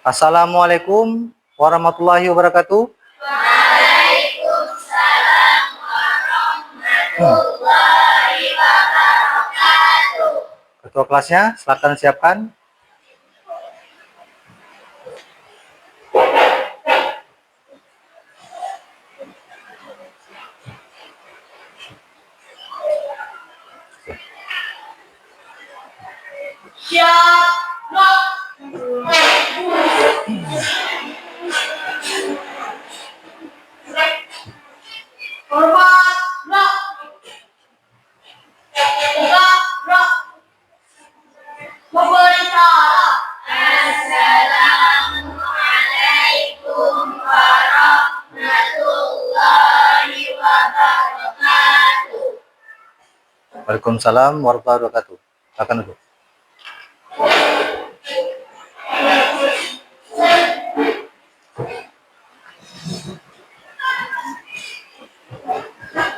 Assalamualaikum warahmatullahi wabarakatuh. Waalaikumsalam warahmatullahi wabarakatuh. Ketua kelasnya, silakan siapkan. Assalamualaikum warahmatullahi wabarakatuh. Waalaikumsalam warahmatullahi wabarakatuh. Silakan duduk.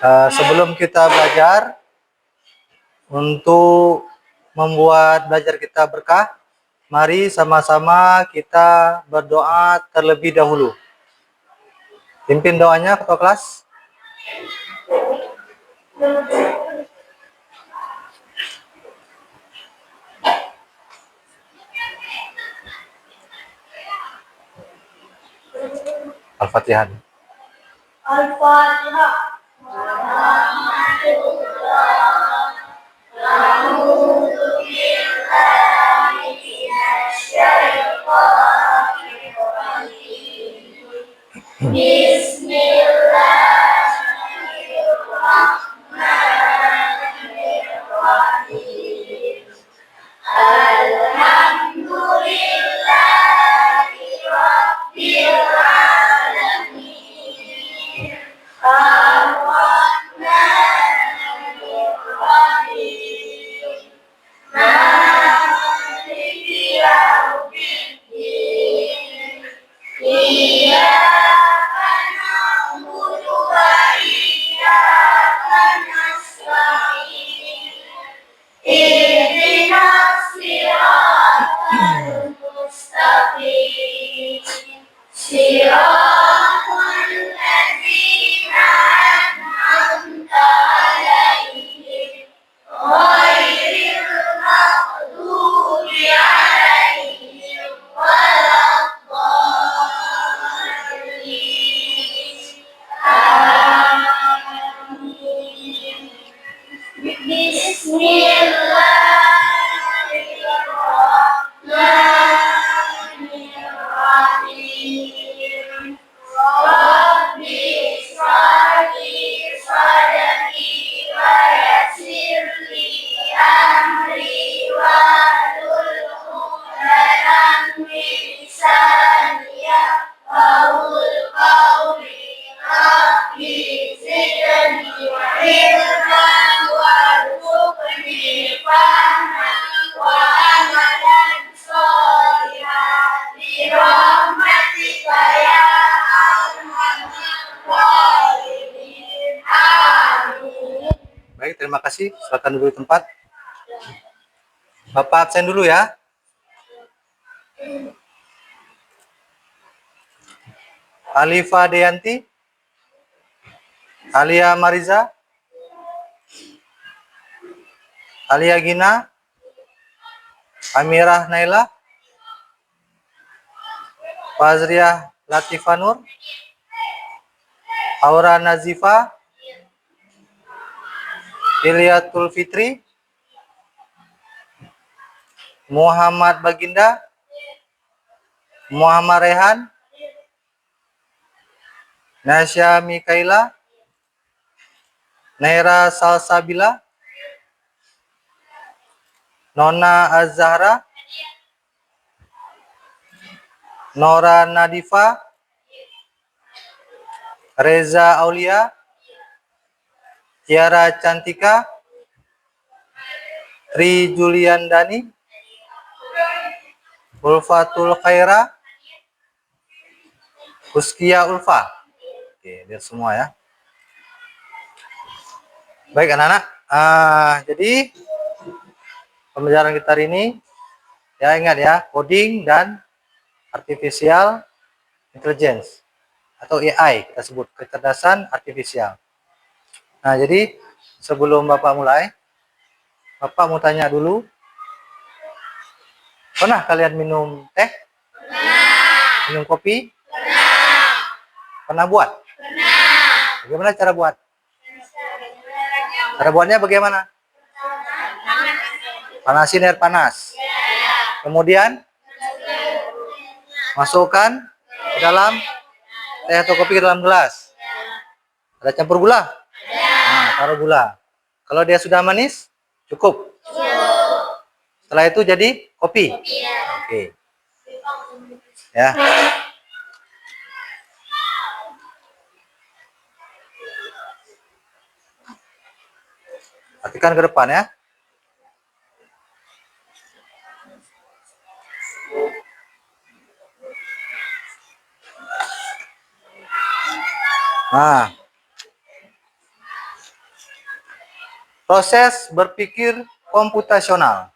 Sebelum kita belajar, untuk membuat belajar kita berkah, mari sama-sama kita berdoa terlebih dahulu. Pimpin doanya ketua kelas. Al-Fatihah. Al-Fatihah. Bismillahirrahmanirrahim. Alhamdulillahi Rabbil Alamin. Ar-Rahmanir-Rahim. Maliki Yaumiddin. Iyyaka na'budu wa iyyaka nasta'in. Ihdinas siratal mustaqim. Siratal ladzina an'amta 'alaihim ghairil maghdubi 'alaihim waladdallin. Amin. Bismillahirrahmanirrahim. Rabbi shrah li sadri wa yassir li amri wahlul 'uqdatam min lisani yafqahul qawli. Rabbi zidni ilman warzuqni fahman wa amalan sholihan bi rahmatika ya arhamar rahimin. Amin. Baik, terima kasih. Silakan duduk di tempat. Bapak absen dulu ya. Alifa Deyanti, Alia Mariza, Alia Gina, Amirah Naila, Fazriah Latifanur, Aura Nazifa, Iliatul Fitri, Muhammad Baginda, Muhammad Rehan, Nasya Mikaila, Naira Salsabila, Nona Azhara, Nora Nadifa, Reza Aulia, Tiara Cantika, Tri Juliandani, Ulfatul Khaira, Huskia Ulfa. Oke, lihat semua ya. Baik anak-anak, jadi pembelajaran kita hari ini, ya ingat ya, coding dan artificial intelligence atau AI kita sebut, kecerdasan artifisial. Nah, jadi sebelum Bapak mulai, Bapak mau tanya dulu, pernah kalian minum teh? Pernah. Minum kopi? Pernah. Pernah buat? Pernah. Bagaimana cara buat? Cara buatnya bagaimana? Panasin air panas. Kemudian masukkan ke dalam teh atau kopi ke dalam gelas. Ada campur gula? Nah, taruh gula. Kalau dia sudah manis, cukup. Setelah itu jadi kopi. Oke. Ya. Perhatikan ke depan ya. Nah, proses berpikir komputasional.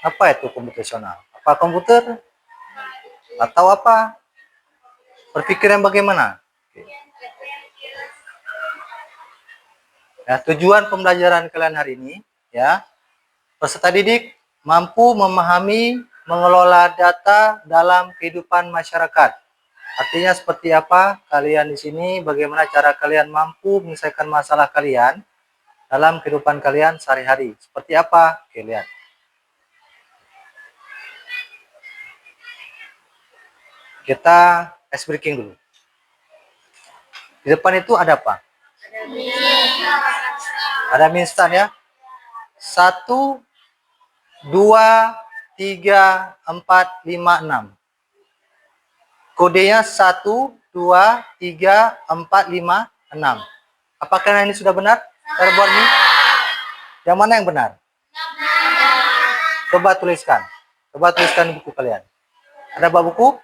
Apa itu komputasional? Apa komputer? Atau apa? Berpikir yang bagaimana? Ya, tujuan pembelajaran kalian hari ini, ya, peserta didik mampu memahami, mengelola data dalam kehidupan masyarakat. Artinya seperti apa kalian di sini, bagaimana cara kalian mampu menyelesaikan masalah kalian dalam kehidupan kalian sehari-hari. Seperti apa? Oke, lihat. Kita ice breaking dulu. Di depan itu ada apa? Ada mie instan ya. 1, 2, 3, 4, 5, 6. Kodenya 1, 2, 3, 4, 5, 6. Apakah ini sudah benar? Cara buat mie? Yang mana yang benar? Coba tuliskan. Coba tuliskan di buku kalian. Ada buku?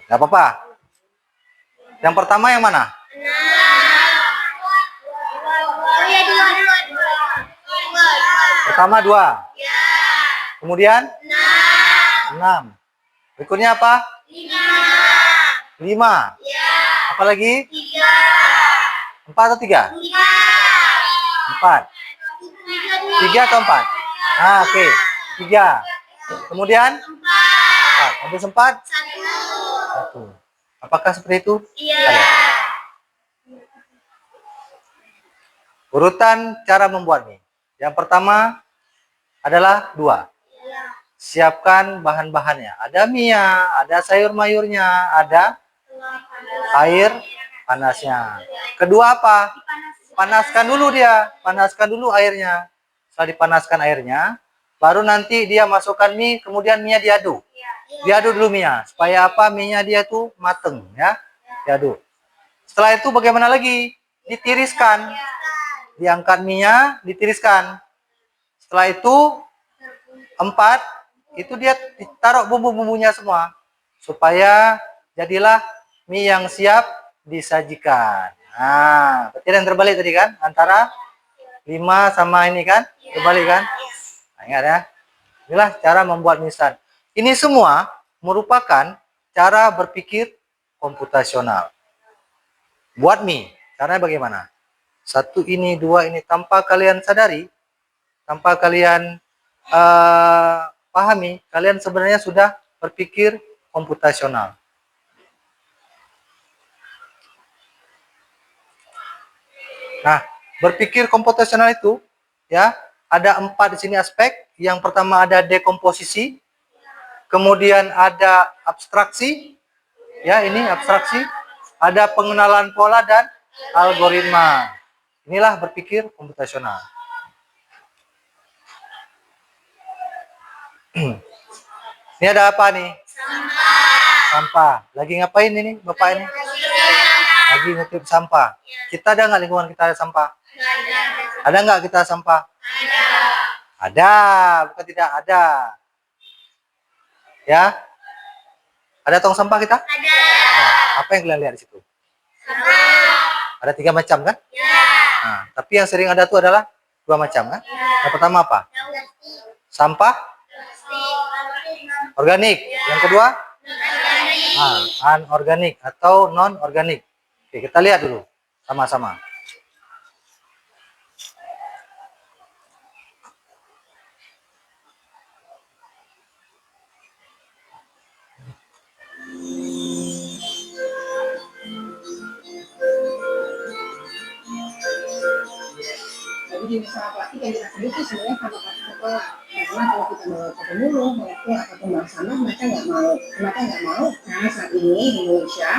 Gak apa-apa. Yang pertama yang mana? Pertama 2. Kemudian 6. Berikutnya apa? 5. Apalagi? 4 atau 3? 4. 3 atau 4? Nah, oke. 3. Kemudian 4. Habis 4? 1. Apakah seperti itu? Iya. Urutan cara membuat mie. Yang pertama adalah 2. Siapkan bahan-bahannya. Ada mie, ada sayur mayurnya, ada air panasnya. Kedua apa? Panaskan dulu dia. Panaskan dulu airnya. Setelah dipanaskan airnya, baru nanti dia masukkan mie, kemudian mie diaduk. Diaduk dulu mie, supaya apa? Mie-nya dia tuh mateng ya. Diaduk. Setelah itu bagaimana lagi? Ditiriskan. Diangkat mie-nya, ditiriskan. Setelah itu 4, itu dia taruh bumbu-bumbunya semua supaya jadilah mie yang siap disajikan. Nah, berarti yang terbalik tadi kan? Antara 5 sama ini kan? Terbalik kan? Nah, ingat ya. Inilah cara membuat mie instan. Ini semua merupakan cara berpikir komputasional. Buat mie, caranya bagaimana? 1 ini, 2 ini, tanpa kalian sadari, tanpa kalian pahami, kalian sebenarnya sudah berpikir komputasional. Nah, berpikir komputasional itu ya ada 4 di sini aspek. Yang pertama ada dekomposisi, kemudian ada abstraksi, ya ini abstraksi, ada pengenalan pola dan algoritma. Inilah berpikir komputasional. Ini ada apa nih? Sampah. Lagi ngapain ini Bapak ini? Lagi ngutip sampah. Kita ada nggak lingkungan kita ada sampah? Ada nggak kita sampah? Ada, bukan tidak ada. Ya? Ada tong sampah kita? Ada. Nah, apa yang kalian lihat di situ? Ada 3 macam kan? Nah, tapi yang sering ada tuh adalah 2 macam kan? Yang pertama apa? Sampah Organik. Yang kedua? Anorganik atau non organik. Oke, kita lihat dulu sama-sama. Jadi jenis sampah plastik yang kita sebut itu sebenarnya sampah plastik sekolah. Karena kalau kita bawa ke pemulung, pengepul atau pembuang sampah, mereka nggak mau. Kenapa nggak mau? Karena saat ini di Indonesia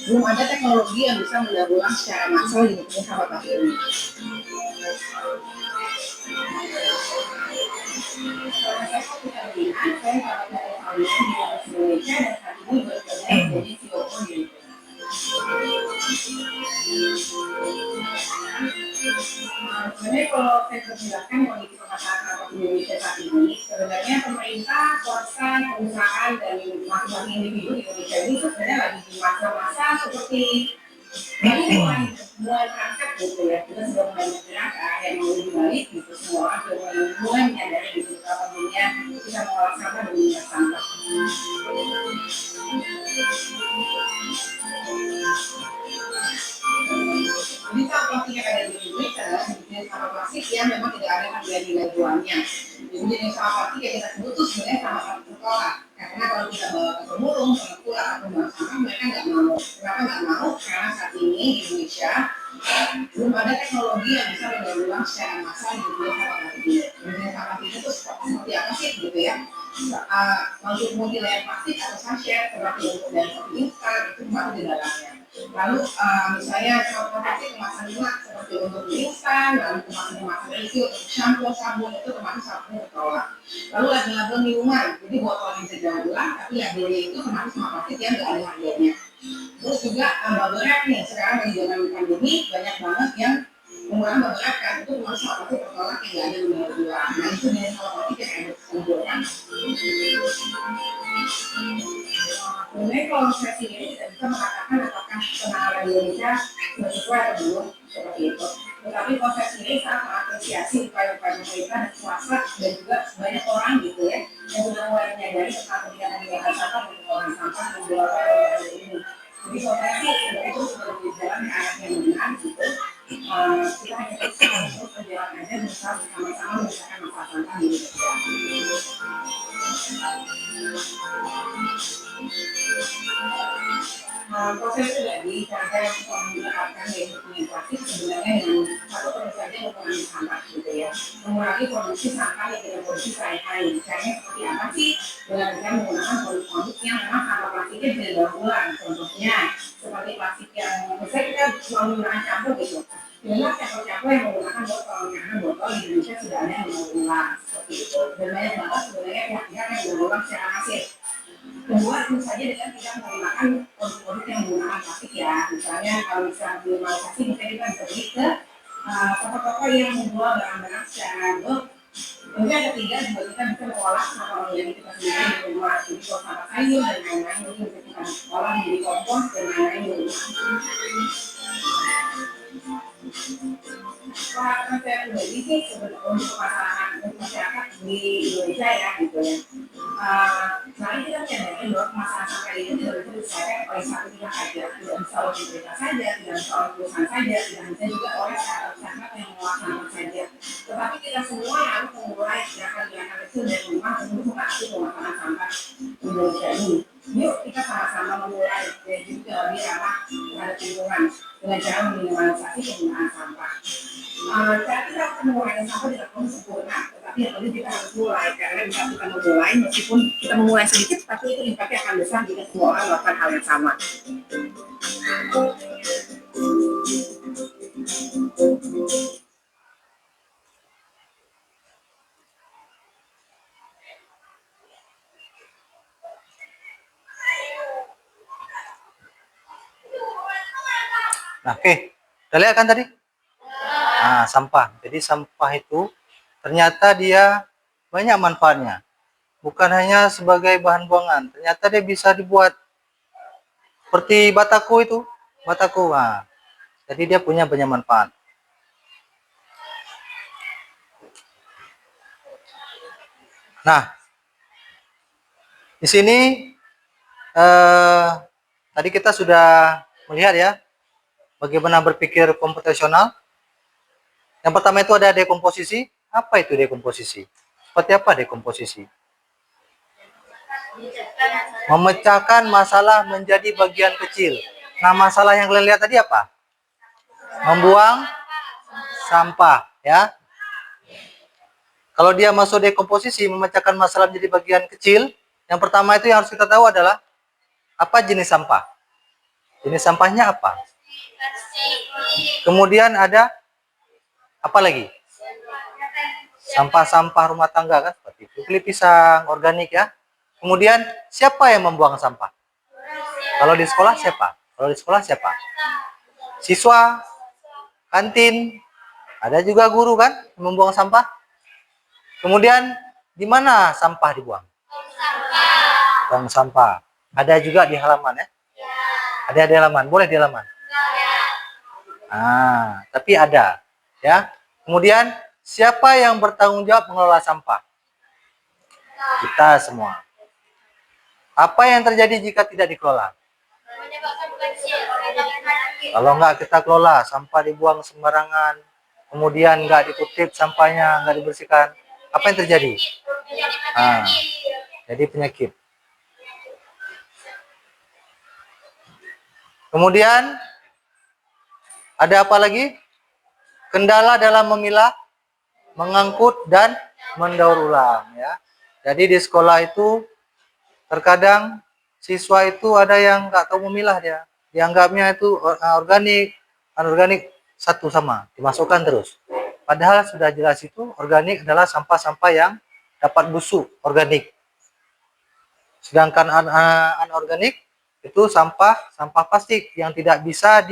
belum ada teknologi yang bisa mendaur ulang secara massal jenis sampah plastik ini. Karena saya kita lihat, saya salah satu kalian di Indonesia dan saat ini bekerja menjadi CEO di sebenarnya kalau saya perjelaskan kondisi penataan sampah Indonesia saat ini, sebenarnya pemerintah, swasta, perusahaan, dan masing-masing individu di Indonesia ini sebenarnya lagi di masa-masa seperti ini mulai terangkat gitu ya. Kita sudah mulai bergerak ke area yang lebih baik gitu. Semua orang sudah mulai menyadari gitu kalau dunia bisa mengolah sampah dan mengolah sampah. Jadi sampah plastik yang ada di Indonesia adalah jenis sampah plastik yang memang tidak ada nilai jualnya. Jadi jenis sampah plastik yang kita sebut itu sebenarnya sampah plastik sekolah. Karena kalau kita bawa ke pemulung, pengepul atau pembuang sampah mereka nggak mau. Kenapa nggak mau? Karena saat ini di Indonesia belum ada teknologi yang bisa mendaur ulang secara massal di dunia sampah plastik ini. Jenis sampah plastik itu seperti apa sih gitu ya? Untuk multi-layer plastik atau sachet seperti untuk dari kopi instan itu masuk di dalamnya. Lalu misalnya sampah plastik kemasan lunak seperti untuk mie instan, lalu kemasan itu untuk shampoo, sabun itu termasuk sabun bertolak. Lalu label minuman, jadi botol yang bisa ulang, tapi labelnya itu termasuk sampah plastik yang nggak ada harganya. Terus juga bubble wrap nih, sekarang di zaman pandemi banyak banget yang menggunakan bubble wrap kan itu termasuk sampah plastik bertolak yang nggak ada gunanya juga. Nah itu jenis sampah plastik yang ada kumpulkan. Sebenarnya kalau saya sendiri tidak bisa mengatakan apakah penanganan Indonesia sudah sesuai atau belum seperti itu. Tetapi kalau saya sendiri sangat mengapresiasi upaya-upaya pemerintah dan swasta dan juga banyak orang gitu ya yang sudah mulai menyadari tentang kebijakan pembuangan sampah dan pengolahan sampah yang dilakukan oleh ini. Jadi kalau saya sih sebenarnya itu sudah berjalan ke arah yang benar gitu. Kita hanya bisa terus berjalan aja berusaha bersama-sama menyelesaikan masalah sampah di Indonesia. Proses tadi cara menggunakan bahan plastik sebenarnya yang satu tentu saja mengurangi sampah gitu ya, mengurangi produksi sampah yang tidak produksi sehari-hari. Caranya seperti apa sih? Dengan menggunakan produk-produk yang memang sampah plastiknya bisa didaur ulang. Contohnya seperti plastik yang misalnya kita menggunakan campur gitu. Jelas campur-campur yang menggunakan botol, karena botol di Indonesia sudah ada yang mendaur ulang seperti itu. Dan banyak banget sebenarnya pihak-pihak yang mendaur ulang secara masif. Kedua, tentu saja dengan tidak menggunakan produk-produk yang menggunakan plastik ya. Misalnya kalau misalnya minimalisasi, misalnya kita bisa beli ke toko-toko yang menjual barang-barang secara bulk. Kemudian yang ketiga juga kita bisa mengolah sampah organik kita sendiri di rumah. Jadi kalau sampah sayur dan lain-lain itu bisa kita olah menjadi kompos dan lain-lain di rumah. Karena saya pribadi sih untuk permasalahan untuk masyarakat di Indonesia ya gitu ya. Mari kita menyadari bahwa masalah sampah ini tidak bisa diselesaikan oleh satu pihak saja, tidak bisa oleh pemerintah saja, tidak bisa oleh perusahaan saja, tidak bisa juga oleh masyarakat yang mengolah sampah saja. Tetapi kita semua harus memulai gerakan-gerakan kecil dari rumah untuk mengatasi pemasaran sampah di Indonesia ini. Yuk kita sama-sama memulai dari juga lebih ramah terhadap lingkungan dengan cara meminimalisasi penggunaan sampah. Cara kita akan mengurangi sampah tidak perlu sempurna, tetapi yang penting kita harus mulai karena bisa kita memulai meskipun kita memulai sedikit, tapi itu impactnya akan besar jika semua orang melakukan hal yang sama. Nah, oke. Kita lihat kan tadi? Nah, sampah. Jadi sampah itu ternyata dia banyak manfaatnya. Bukan hanya sebagai bahan buangan. Ternyata dia bisa dibuat seperti bataku itu. Bataku. Nah, jadi dia punya banyak manfaat. Nah, Di sini tadi kita sudah melihat ya bagaimana berpikir komputasional. Yang pertama itu ada dekomposisi. Apa itu dekomposisi? Seperti apa dekomposisi? Memecahkan masalah menjadi bagian kecil. Nah, masalah yang kalian lihat tadi apa? Membuang sampah, ya. Kalau dia masuk dekomposisi, memecahkan masalah menjadi bagian kecil, yang pertama itu yang harus kita tahu adalah apa jenis sampah. Jenis sampahnya apa? Kemudian ada apa lagi? Sampah-sampah rumah tangga kan, seperti kulit pisang, organik ya. Kemudian siapa yang membuang sampah? Kalau di sekolah siapa? Kalau di sekolah siapa? Siswa, kantin, ada juga guru kan yang membuang sampah. Kemudian di mana sampah dibuang? Tong sampah. Ada juga di halaman ya. Ada di halaman, boleh di halaman. Tapi ada ya. Kemudian siapa yang bertanggung jawab mengelola sampah? Kita semua. Apa yang terjadi jika tidak dikelola? Kalau nggak kita kelola, sampah dibuang sembarangan, kemudian nggak dikutip sampahnya, nggak dibersihkan, apa yang terjadi? Jadi penyakit. Kemudian ada apa lagi? Kendala dalam memilah, mengangkut, dan mendaur ulang ya. Jadi di sekolah itu terkadang siswa itu ada yang nggak tahu memilah dia. Dianggapnya itu organik, anorganik satu sama, dimasukkan terus. Padahal sudah jelas itu organik adalah sampah-sampah yang dapat busuk, organik. Sedangkan anorganik itu sampah plastik yang tidak bisa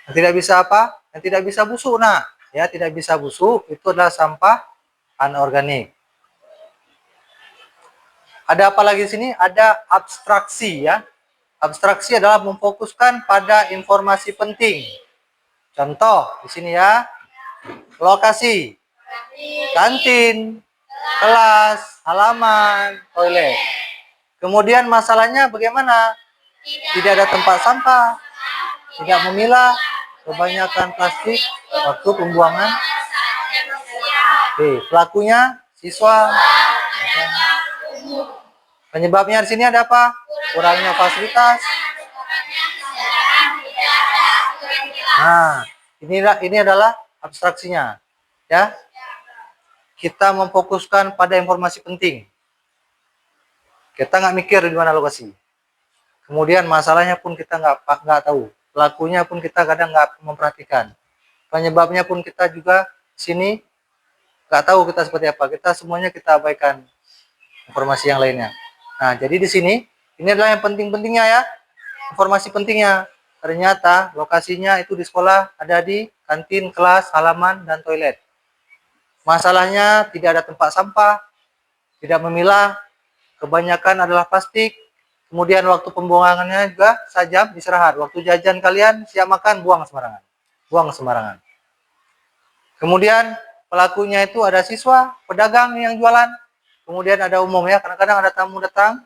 Yang tidak bisa busuk. Nah, ya tidak bisa busuk itu adalah sampah anorganik. Ada apa lagi di sini? Ada abstraksi ya. Abstraksi adalah memfokuskan pada informasi penting. Contoh di sini ya. Lokasi, kantin, kelas, halaman, toilet. Kemudian masalahnya bagaimana? Tidak ada tempat sampah, tidak memilah, kebanyakan plastik waktu pembuangan. Oke, pelakunya siswa. Penyebabnya di sini ada apa? Kurangnya fasilitas. Nah, ini adalah abstraksinya. Ya. Kita memfokuskan pada informasi penting. Kita nggak mikir di mana lokasi. Kemudian masalahnya pun kita nggak tahu. Pelakunya pun kita kadang nggak memperhatikan. Penyebabnya pun kita juga sini nggak tahu kita seperti apa. Kita semuanya kita abaikan informasi yang lainnya. Nah, jadi di sini ini adalah yang penting-pentingnya ya. Informasi pentingnya. Ternyata lokasinya itu di sekolah ada di kantin, kelas, halaman, dan toilet. Masalahnya tidak ada tempat sampah, tidak memilah, kebanyakan adalah plastik. Kemudian waktu pembuangannya juga sajam istirahat. Waktu jajan kalian siap makan, buang sembarangan. Buang sembarangan. Kemudian pelakunya itu ada siswa, pedagang yang jualan. Kemudian ada umum ya, kadang-kadang ada tamu datang,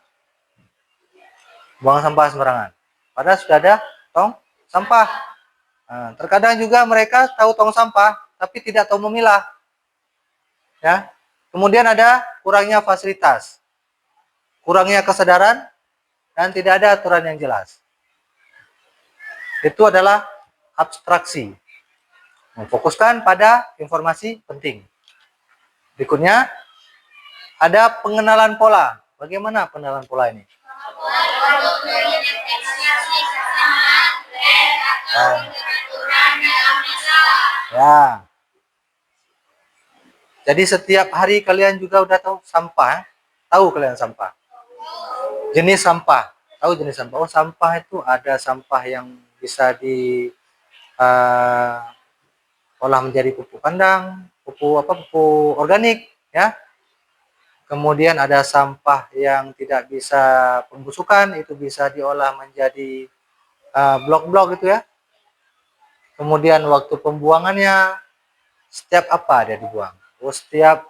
buang sampah sembarangan. Padahal sudah ada tong sampah. Nah, terkadang juga mereka tahu tong sampah, tapi tidak tahu memilah. Ya. Kemudian ada kurangnya fasilitas, kurangnya kesadaran, dan tidak ada aturan yang jelas. Itu adalah abstraksi. Memfokuskan pada informasi penting. Berikutnya, ada pengenalan pola. Bagaimana pengenalan pola ini? Ya. Jadi setiap hari kalian juga udah tahu sampah. Tahu kalian sampah. Jenis sampah. Tahu jenis sampah. Oh, sampah itu ada sampah yang bisa olah menjadi pupuk kandang, pupuk organik, ya. Kemudian ada sampah yang tidak bisa pembusukan, itu bisa diolah menjadi blok-blok gitu ya. Kemudian waktu pembuangannya, setiap apa dia dibuang? Oh, setiap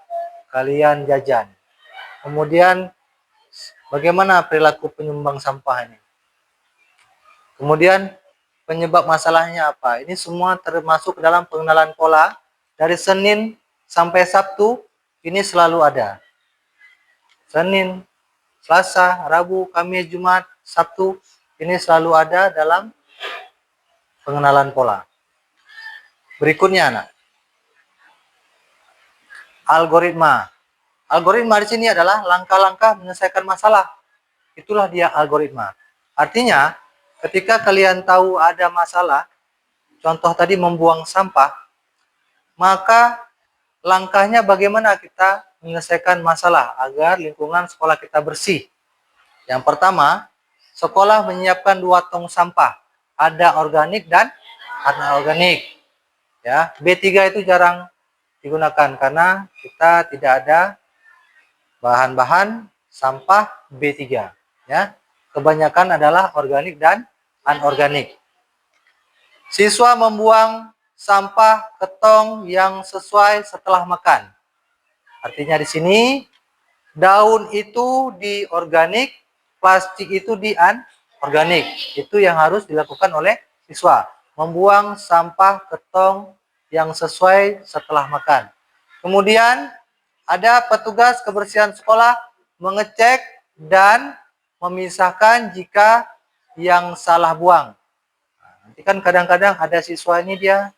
kalian jajan. Kemudian bagaimana perilaku penyumbang sampah ini. Kemudian penyebab masalahnya apa. Ini semua termasuk dalam pengenalan pola. Dari Senin sampai Sabtu ini selalu ada. Senin, Selasa, Rabu, Kamis, Jumat, Sabtu ini selalu ada dalam pengenalan pola. Berikutnya anak. Algoritma. Algoritma di sini adalah langkah-langkah menyelesaikan masalah. Itulah dia algoritma. Artinya, ketika kalian tahu ada masalah, contoh tadi membuang sampah, maka langkahnya bagaimana kita menyelesaikan masalah agar lingkungan sekolah kita bersih. Yang pertama, sekolah menyiapkan 2 tong sampah. Ada organik dan anorganik. Ya, B3 itu jarang digunakan karena kita tidak ada bahan-bahan sampah B3. Ya, kebanyakan adalah organik dan anorganik. Siswa membuang sampah ke tong yang sesuai setelah makan. Artinya di sini daun itu di organik, plastik itu di anorganik. Itu yang harus dilakukan oleh siswa. Membuang sampah ke tong yang sesuai setelah makan. Kemudian ada petugas kebersihan sekolah mengecek dan memisahkan jika yang salah buang. Nanti kan kadang-kadang ada siswa ini dia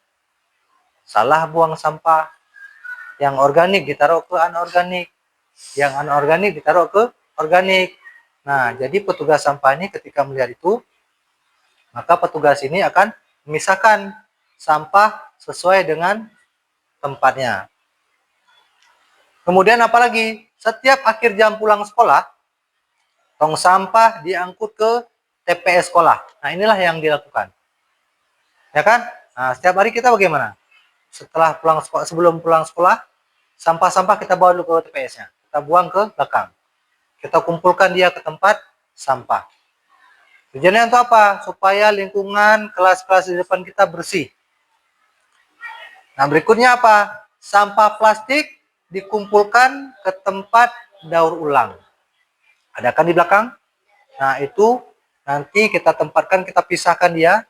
salah buang sampah. Yang organik ditaruh ke anorganik. Yang anorganik ditaruh ke organik. Nah, jadi petugas sampah ini ketika melihat itu, maka petugas ini akan memisahkan sampah sesuai dengan tempatnya. Kemudian apalagi, setiap akhir jam pulang sekolah, tong sampah diangkut ke TPS sekolah. Nah, inilah yang dilakukan. Ya kan? Nah, setiap hari kita bagaimana? Setelah pulang sekolah, sebelum pulang sekolah, sampah-sampah kita bawa dulu ke TPS-nya. Kita buang ke belakang. Kita kumpulkan dia ke tempat sampah. Tujuannya untuk apa? Supaya lingkungan kelas-kelas di depan kita bersih. Nah, berikutnya apa? Sampah plastik dikumpulkan ke tempat daur ulang. Ada kan di belakang? Nah, itu nanti kita tempatkan, kita pisahkan dia.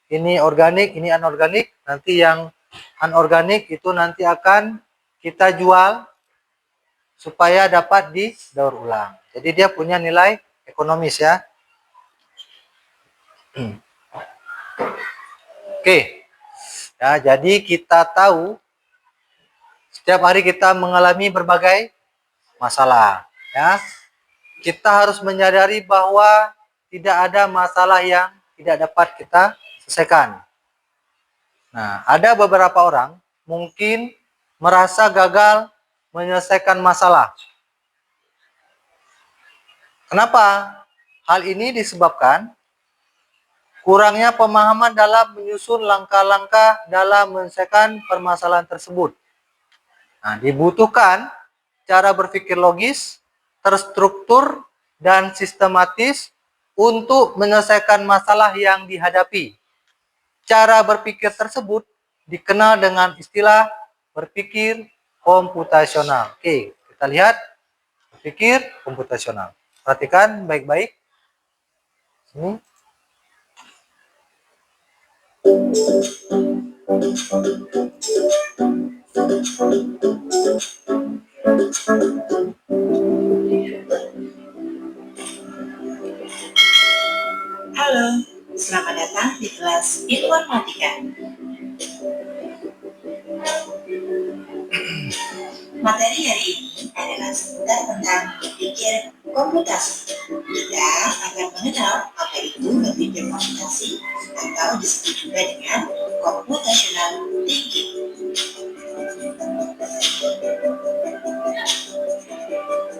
Ini organik, ini anorganik. Nanti yang anorganik itu nanti akan kita jual supaya dapat didaur ulang. Jadi dia punya nilai ekonomis ya. Oke. Ya, jadi kita tahu setiap hari kita mengalami berbagai masalah, ya. Kita harus menyadari bahwa tidak ada masalah yang tidak dapat kita selesaikan. Nah, ada beberapa orang mungkin merasa gagal menyelesaikan masalah. Kenapa? Hal ini disebabkan kurangnya pemahaman dalam menyusun langkah-langkah dalam menyelesaikan permasalahan tersebut. Nah, dibutuhkan cara berpikir logis, terstruktur, dan sistematis untuk menyelesaikan masalah yang dihadapi. Cara berpikir tersebut dikenal dengan istilah berpikir komputasional. Oke, kita lihat berpikir komputasional. Perhatikan baik-baik. Sini. Halo, selamat datang di kelas informatika. Materi hari ini adalah seputar tentang berpikir komputasi. Kita akan mengenal apa itu berpikir komputasi atau disebut juga dengan computational thinking.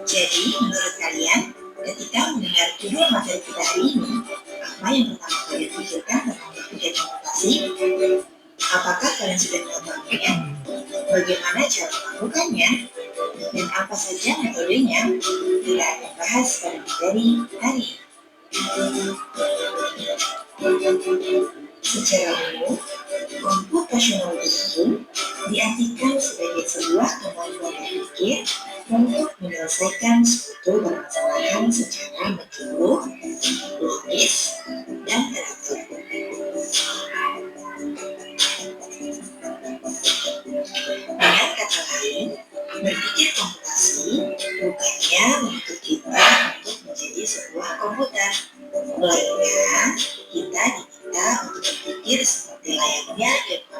Jadi, menurut kalian, ketika mendengar judul materi kita hari ini, apa yang pertama kalian pikirkan tentang berpikir komputasi? Apakah kalian sudah mengetahuinya? Bagaimana cara melakukannya? Dan apa saja metodenya? Kita akan bahas pada materi hari ini. Secara umum, computational thinking diartikan sebagai sebuah kemampuan berpikir untuk menyelesaikan suatu permasalahan secara menyeluruh, logis, dan teratur. Dengan kata lain, berpikir komputasi bukannya menuntut kita untuk menjadi sebuah komputer, melainkan kita diminta untuk berpikir seperti layaknya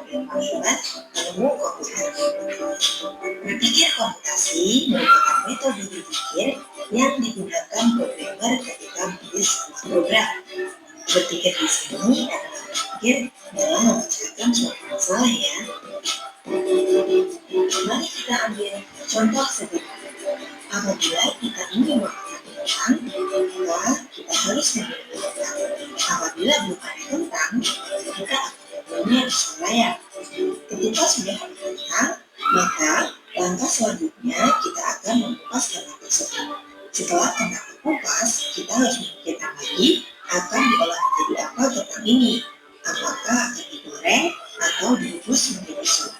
ilmuwan hebat penemu komputer. Berpikir komputasi merupakan metode berpikir yang digunakan programmer ketika menulis sebuah program. Berpikir di sini adalah berpikir dalam memecahkan suatu masalah ya. Mari kita ambil contoh sederhana. Apabila kita ingin melakukan tentang, maka kita harus memilih tentang. Apabila belum ada tentang, kita akan membuatnya di layar. Ketika sudah ada tentang, maka langkah selanjutnya kita akan mengupas tentang tersebut. Setelah tentang terkupas, kita harus memikirkan lagi akan diolah menjadi apa tentang ini. Apakah akan digoreng atau direbus menjadi sup.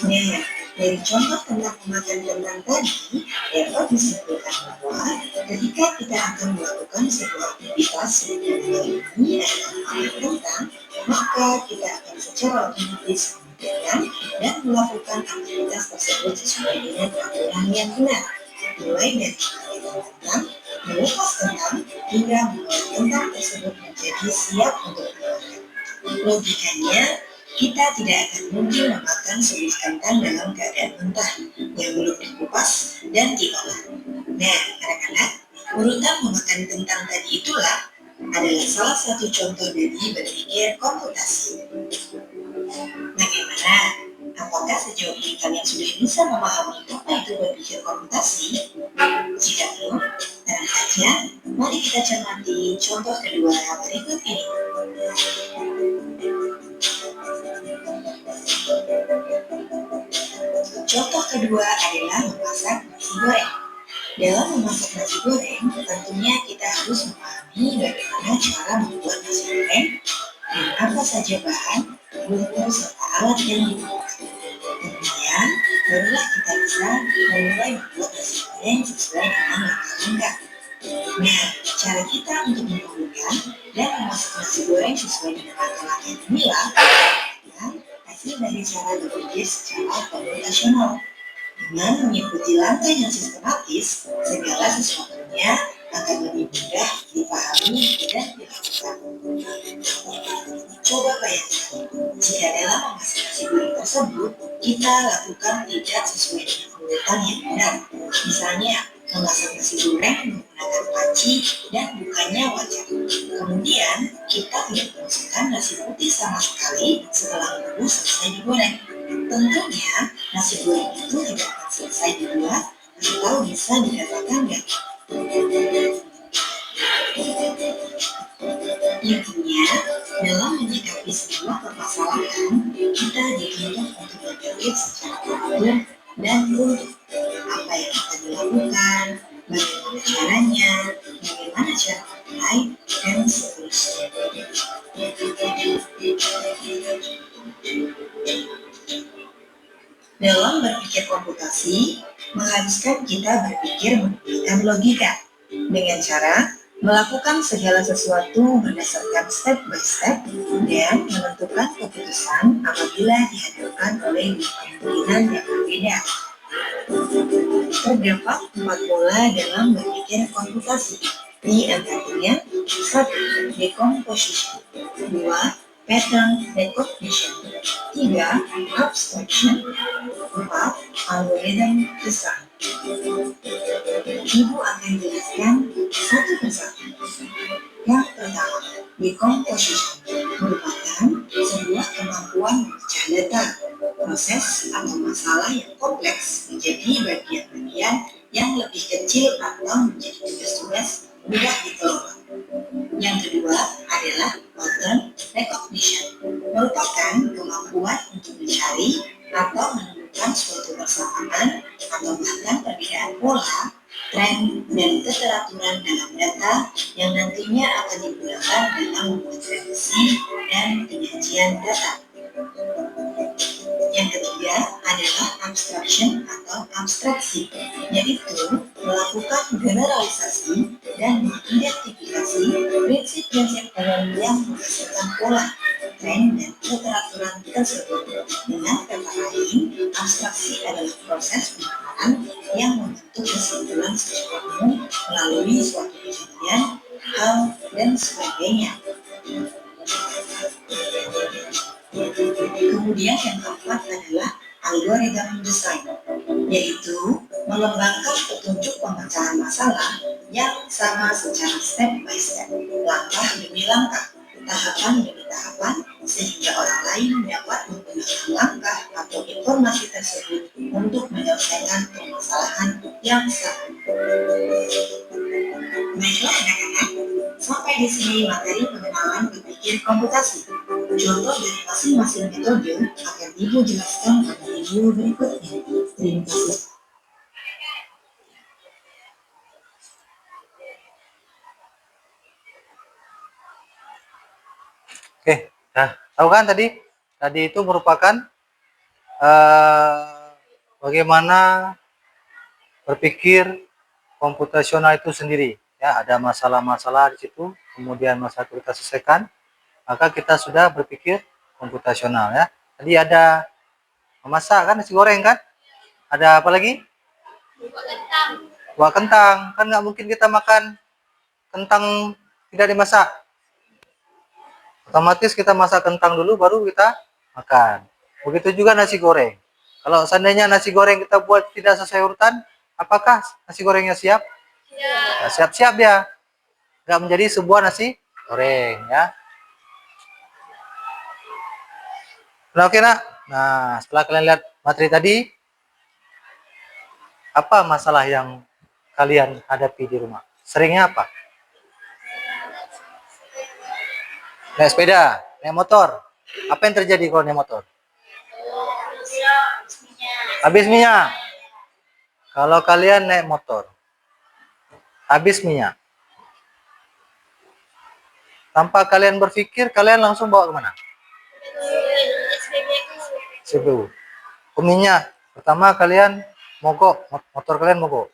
Nah, dari contoh tentang pemakan kentang tadi, dapat disimpulkan bahwa ketika kita akan melakukan sebuah aktivitas yang ini adalah memakan kentang, maka kita akan secara otomatis memikirkan dan melakukan aktivitas tersebut sesuai dengan aturan yang benar, mulai dari kentang, mengupas kentang, hingga membuat kentang tersebut menjadi siap untuk dimakan. Logikanya, kita tidak akan mungkin memakan sebuah kentang dalam keadaan mentah yang belum dikupas dan diolah. Nah, anak-anak, urutan memakan kentang tadi itulah adalah salah satu contoh dari berpikir komputasi. Bagaimana? Apakah sejauh ini kalian sudah bisa memahami apa itu berpikir komputasi? Jika belum, tenang saja, mari kita cermati contoh kedua berikut ini. Contoh kedua adalah memasak nasi goreng. Dalam memasak nasi goreng, tentunya kita harus memahami bagaimana cara membuat nasi goreng dan apa saja bahan, bumbu, serta alat yang diperlukan. Kemudian, barulah kita bisa memulai membuat nasi goreng sesuai dengan langkah-langkah. Nah, cara kita untuk membuat dan memasak nasi goreng sesuai dengan langkah-langkah inilah hasil dari cara berpikir secara komputasional. Dengan mengikuti langkah yang sistematis, segala sesuatunya akan lebih mudah dipahami dan dilakukan. Coba bayangkan, jika dalam memasak nasi goreng tersebut, kita lakukan tidak sesuai dengan urutan yang benar. Misalnya, memasak nasi goreng menggunakan panci dan bukannya wajan. Kemudian, kita tidak memasukkan nasi putih sama sekali setelah bumbu selesai digoreng. Tentunya, nasi goreng itu tidak akan selesai dibuat atau bisa dikatakan gagal. Intinya, dalam menyikapi sebuah permasalahan, kita dituntut untuk berpikir secara teratur dan runtuh. Apa yang akan dilakukan, bagaimana caranya, bagaimana cara memulai, dan seterusnya. Dalam berpikir komputasi, mengharuskan kita berpikir menggunakan logika dengan cara melakukan segala sesuatu berdasarkan step by step dan menentukan keputusan apabila dihadapkan oleh dua kemungkinan yang berbeda. Terdapat 4 pola dalam berpikir komputasi, di antaranya 1. Decomposition, 2. Pattern recognition, 3. Abstraction, 4. Algorithm design. Ibu akan jelaskan satu persatu. Yang pertama, decomposition merupakan sebuah kemampuan memecah data, proses atau masalah yang kompleks menjadi bagian-bagian yang lebih kecil atau menjadi tugas-tugas mudah dikelola. Yang kedua adalah pattern recognition, merupakan kemampuan untuk mencari atau menemukan suatu persamaan atau bahkan perbedaan pola, tren, dan keteraturan dalam data yang nantinya akan digunakan dalam membuat revisi dan penyajian data. adalah abstraction atau abstraksi, yaitu melakukan generalisasi dan mengidentifikasi prinsip-prinsip umum yang menghasilkan pola, tren, dan keteraturan tersebut. Dengan kata lain, abstraksi adalah proses pemahaman yang membentuk kesimpulan secara umum melalui suatu kejadian, hal, dan sebagainya. Kemudian yang keempat adalah algoritma desain, yaitu mengembangkan petunjuk pemecahan masalah yang sama secara step by step, langkah demi langkah, tahapan demi tahapan, sehingga orang lain dapat menggunakan langkah atau informasi tersebut untuk menyelesaikan permasalahan yang sama. Baiklah anak-anak, sampai di sini materi pengenalan berpikir komputasi. Contoh dari masing-masing metode akan Ibu jelaskan pada video berikutnya. Terima kasih. Oke, nah tahu kan tadi? Tadi itu merupakan bagaimana berpikir komputasional itu sendiri. Ya, ada masalah-masalah di situ, kemudian masalah kita selesaikan, maka kita sudah berpikir komputasional ya. Tadi ada memasak kan, nasi goreng kan? Ada apa lagi? Buah kentang. Kan nggak mungkin kita makan kentang tidak dimasak. Otomatis kita masak kentang dulu baru kita makan. Begitu juga nasi goreng. Kalau seandainya nasi goreng kita buat tidak sesuai urutan, apakah nasi gorengnya siap? Ya, siap-siap ya. Nggak menjadi sebuah nasi goreng ya. Nah, oke nak. Nah, setelah kalian lihat materi tadi, apa masalah yang kalian hadapi di rumah? Seringnya apa? Naik sepeda, naik motor. Apa yang terjadi kalau naik motor? Habis minyak. Kalau kalian naik motor, habis minyak. Tanpa kalian berpikir, kalian langsung bawa kemana? SPBU. Minyak. Pertama kalian mogok, motor kalian mogok.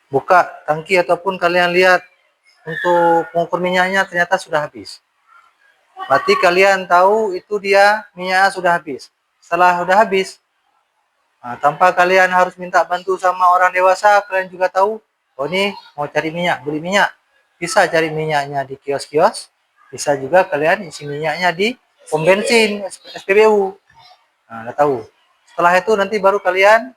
Buka tangki ataupun kalian lihat untuk pengukur minyaknya ternyata sudah habis. Berarti kalian tahu itu dia minyaknya sudah habis. Setelah sudah habis, nah, tanpa kalian harus minta bantu sama orang dewasa, kalian juga tahu, oh ini mau cari minyak, beli minyak. Bisa cari minyaknya di kios-kios, bisa juga kalian isi minyaknya di pom bensin, SPBU. Nah, udah tahu. Setelah itu nanti baru kalian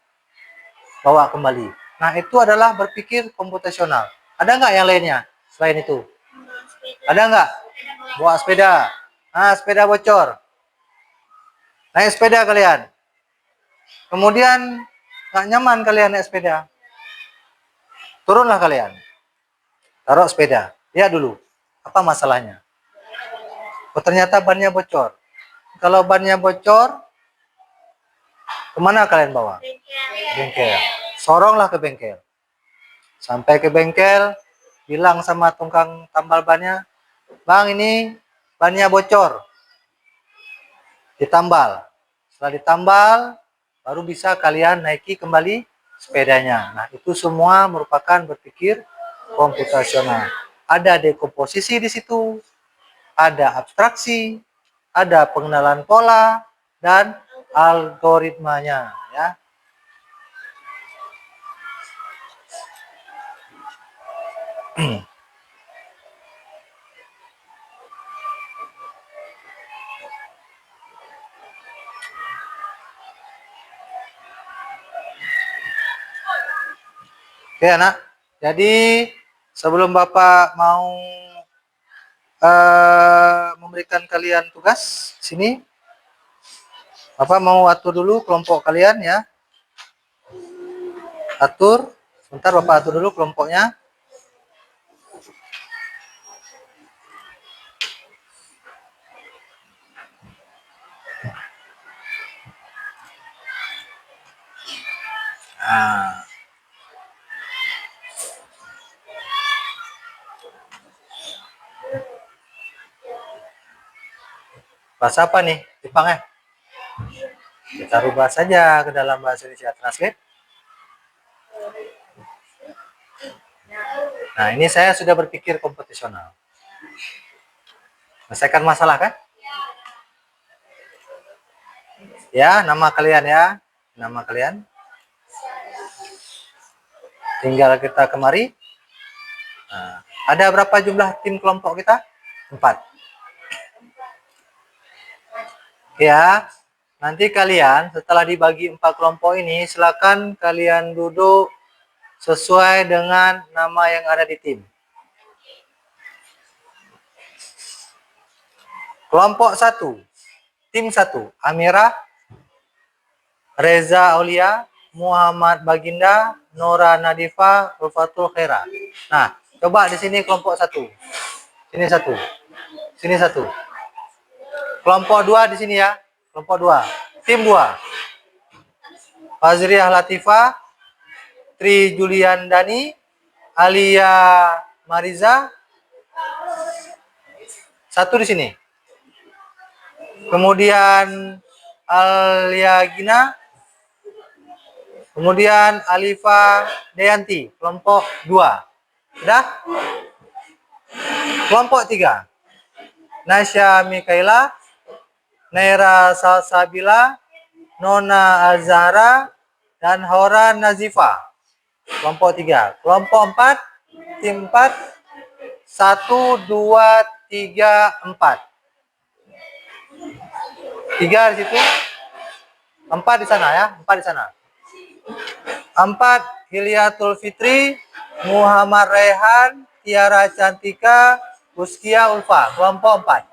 bawa kembali. Nah, itu adalah berpikir komputasional. Ada nggak yang lainnya selain itu? Ada nggak? Bawa sepeda. Nah, sepeda bocor. Naik sepeda kalian. Kemudian nggak nyaman kalian naik sepeda. Turunlah kalian. Taruh sepeda. Lihat dulu. Apa masalahnya? Oh, ternyata bannya bocor. Kalau bannya bocor, kemana kalian bawa? Bengkel. Soronglah ke bengkel. Sampai ke bengkel, bilang sama tukang tambal bannya, Bang, ini bannya bocor. Ditambal. Setelah ditambal, baru bisa kalian naiki kembali sepedanya. Nah, itu semua merupakan berpikir komputasional. Ada dekomposisi di situ, ada abstraksi, ada pengenalan pola, dan algoritmanya. Ya. Oke anak, jadi sebelum Bapak mau memberikan kalian tugas sini, Bapak mau atur dulu kelompok kalian ya. Atur, sebentar Bapak atur dulu kelompoknya. Nah. Bahasa apa nih? Jepang ya? Kita rubah saja ke dalam bahasa Indonesia. Translate. Nah, ini saya sudah berpikir kompetisional. Selesaikan masalah kan? Ya, nama kalian ya. Nama kalian. Tinggal kita kemari. Nah, ada berapa jumlah tim kelompok kita? 4. Ya, nanti kalian setelah dibagi 4 kelompok ini, silakan kalian duduk sesuai dengan nama yang ada di tim. Kelompok 1, tim 1, Amira, Reza Aulia, Muhammad Baginda, Nora Nadifa, Ulfatul Khaira. Nah, coba di sini kelompok 1. Sini 1. Sini 1. Kelompok 2 di sini ya. Kelompok 2. Tim 2. Fazriah Latifah, Tri Julian Dani, Alia Mariza. 1 di sini. Kemudian Alia Gina. Kemudian Alifa Deyanti, kelompok 2. Sudah? Kelompok 3. Nasya Mikaela, Naira Salsabila, Nona Azhara, dan Hora Nazifa. Kelompok 3. Kelompok 4, tim 4. 1, 2, 3, 4. 3 di situ. 4 di sana ya. 4 di sana. 4, Hilyatul Fitri, Muhammad Rehan, Tiara Cantika, Uskia Ulfa. Kelompok 4.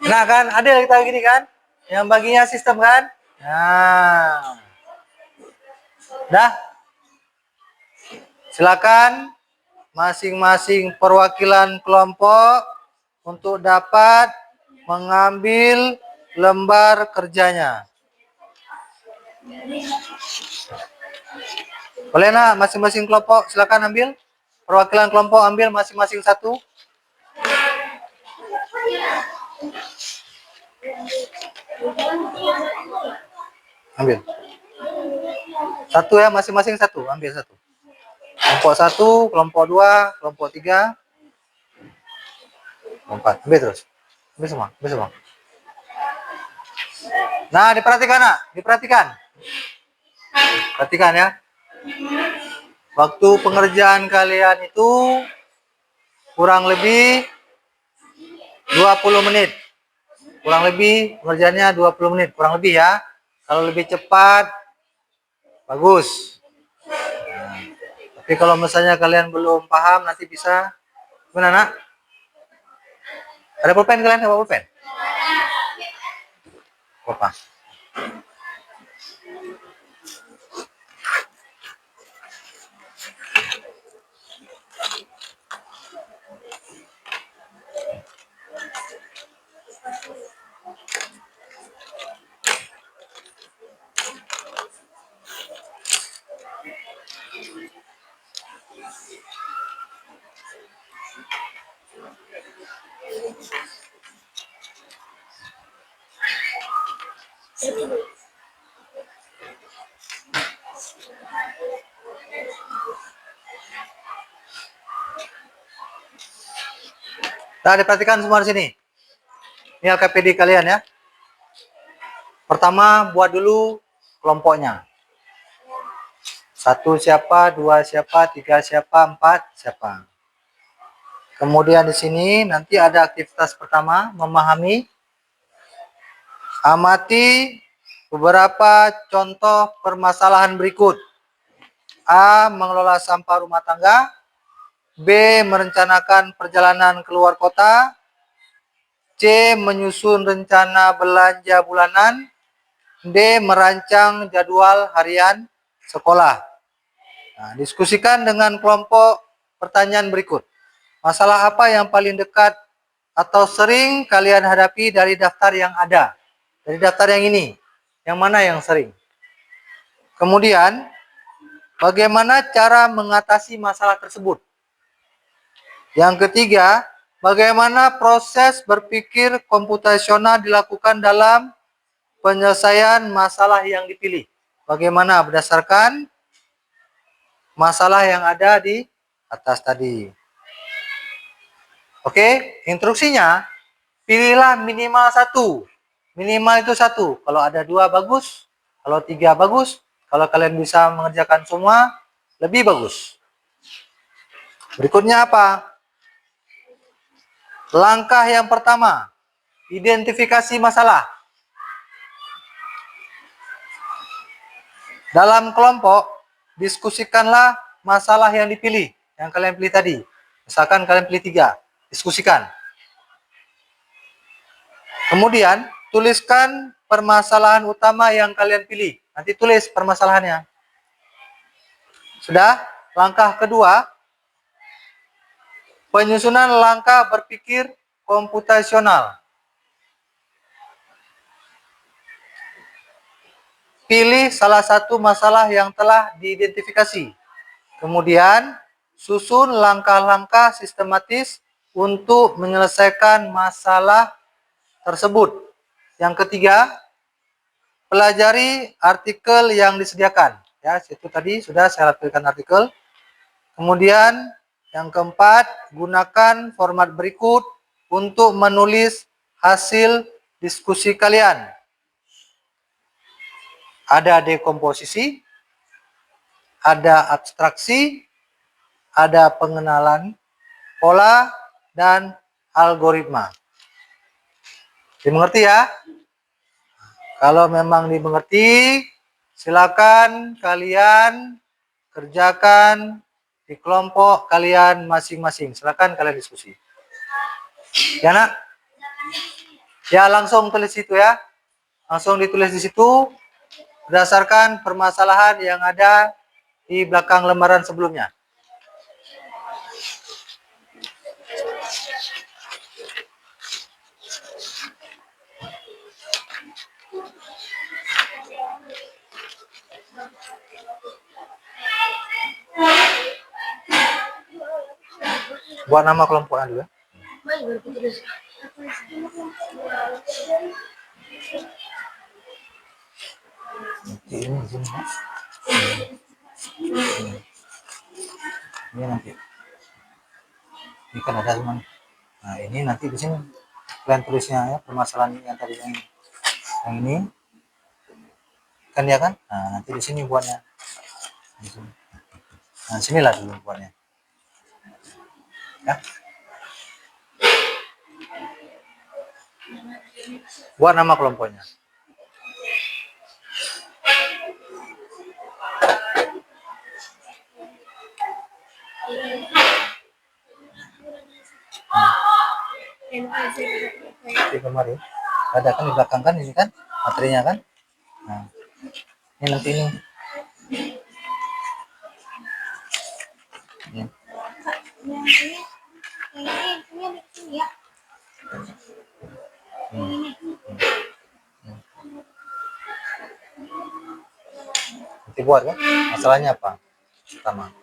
Nah kan, adil kita begini kan? Yang baginya sistem kan? Nah. Dah. Silakan masing-masing perwakilan kelompok untuk dapat mengambil lembar kerjanya. Boleh nak masing-masing kelompok silakan ambil. Perwakilan kelompok ambil masing-masing 1. Ambil. 1 ya, masing-masing 1. Ambil 1. Kelompok 1, kelompok 2, kelompok 3, kelompok 4. Ambil terus. Ambil semua, ambil semua. Nah, diperhatikan nak, diperhatikan. Perhatikan ya. Waktu pengerjaan kalian itu kurang lebih 20 menit. Kurang lebih pengerjaannya 20 menit, kurang lebih ya. Kalau lebih cepat bagus. Tapi kalau misalnya kalian belum paham nanti bisa gimana nak? Ada pulpen kalian? Ada pulpen? Apa? Nah, diperhatikan semua di sini. Ini LKPD kalian ya. Pertama, buat dulu kelompoknya. 1 siapa, 2 siapa, 3 siapa, 4 siapa. Kemudian di sini nanti ada aktivitas pertama, memahami. Amati beberapa contoh permasalahan berikut. A. Mengelola sampah rumah tangga. B. Merencanakan perjalanan keluar kota. C. Menyusun rencana belanja bulanan. D. Merancang jadwal harian sekolah. Nah, diskusikan dengan kelompok pertanyaan berikut. Masalah apa yang paling dekat atau sering kalian hadapi dari daftar yang ada? Dari daftar yang ini, yang mana yang sering? Kemudian, bagaimana cara mengatasi masalah tersebut? Yang ketiga, bagaimana proses berpikir komputasional dilakukan dalam penyelesaian masalah yang dipilih. Bagaimana berdasarkan masalah yang ada di atas tadi. Oke, instruksinya, pilihlah minimal satu. Minimal itu satu. Kalau ada dua bagus, kalau tiga bagus. Kalau kalian bisa mengerjakan semua, lebih bagus. Berikutnya apa? Langkah yang pertama, identifikasi masalah. Dalam kelompok, diskusikanlah masalah yang dipilih, yang kalian pilih tadi. Misalkan kalian pilih 3, diskusikan. Kemudian, tuliskan permasalahan utama yang kalian pilih. Nanti tulis permasalahannya. Sudah? Langkah kedua, penyusunan langkah berpikir komputasional. Pilih salah satu masalah yang telah diidentifikasi. Kemudian, susun langkah-langkah sistematis untuk menyelesaikan masalah tersebut. Yang ketiga, pelajari artikel yang disediakan. Ya, itu tadi sudah saya lampirkan artikel. Kemudian, yang keempat, gunakan format berikut untuk menulis hasil diskusi kalian. Ada dekomposisi, ada abstraksi, ada pengenalan pola, dan algoritma. Dimengerti ya? Kalau memang dimengerti, silakan kalian kerjakan di kelompok kalian masing-masing. Silakan kalian diskusi. Ya nak? Ya langsung tulis itu ya. Langsung ditulis di situ berdasarkan permasalahan yang ada di belakang lembaran sebelumnya. Buat nama kelompoknya dulu ya. Ini di sini. Ini nanti. Ini kan ada teman. Nah ini nanti di sini kalian tulisnya ya permasalahan yang tadi yang ini kan ya kan. Nah nanti di sini buatnya. Di sini. Nah sinilah dulu buatnya. Ya. Buat nama kelompoknya. Di kemarin ada kan di belakang kan ini kan materinya kan. Nah, ini nanti ini. Ini. Nanti buat kan masalahnya apa pertama.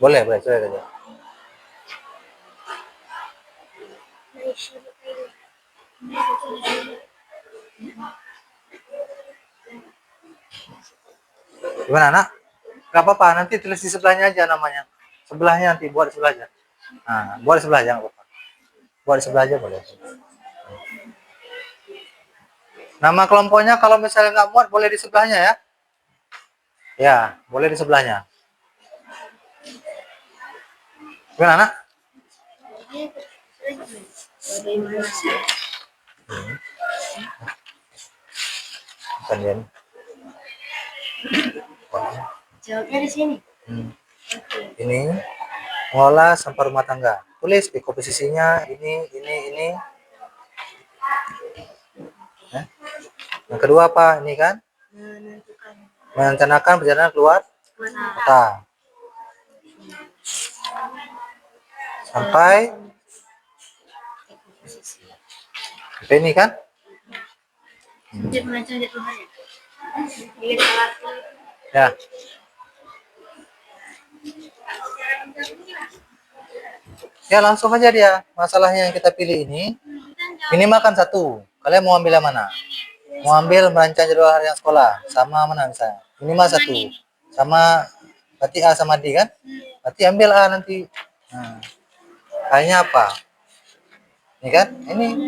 Boleh coba aja. Gimana nak? Gak apa-apa, nanti tulis di sebelahnya aja namanya. Sebelahnya nanti buat di sebelahnya. Nah, buat di sebelah aja nggak apa-apa. Buat di sebelah aja boleh. Nama kelompoknya kalau misalnya nggak muat boleh di sebelahnya ya. Ya, boleh di sebelahnya. Gimana nak? Kemudian. Jawabnya di sini. Ini mengolah sampah rumah tangga. Tulis di komposisinya ini. Yang kedua apa? Ini kan? Merencanakan perjalanan keluar kota. Sampai ini kan? Ya. Ya langsung aja dia. Masalahnya yang kita pilih ini minimal kan satu. Kalian mau ambil yang mana? Mau ambil merancang jadwal harian sekolah sama mana misalnya? Minimal satu. Sama berarti A sama D kan? Berarti ambil A nanti. Nah, A-nya apa? Ini kan? Ini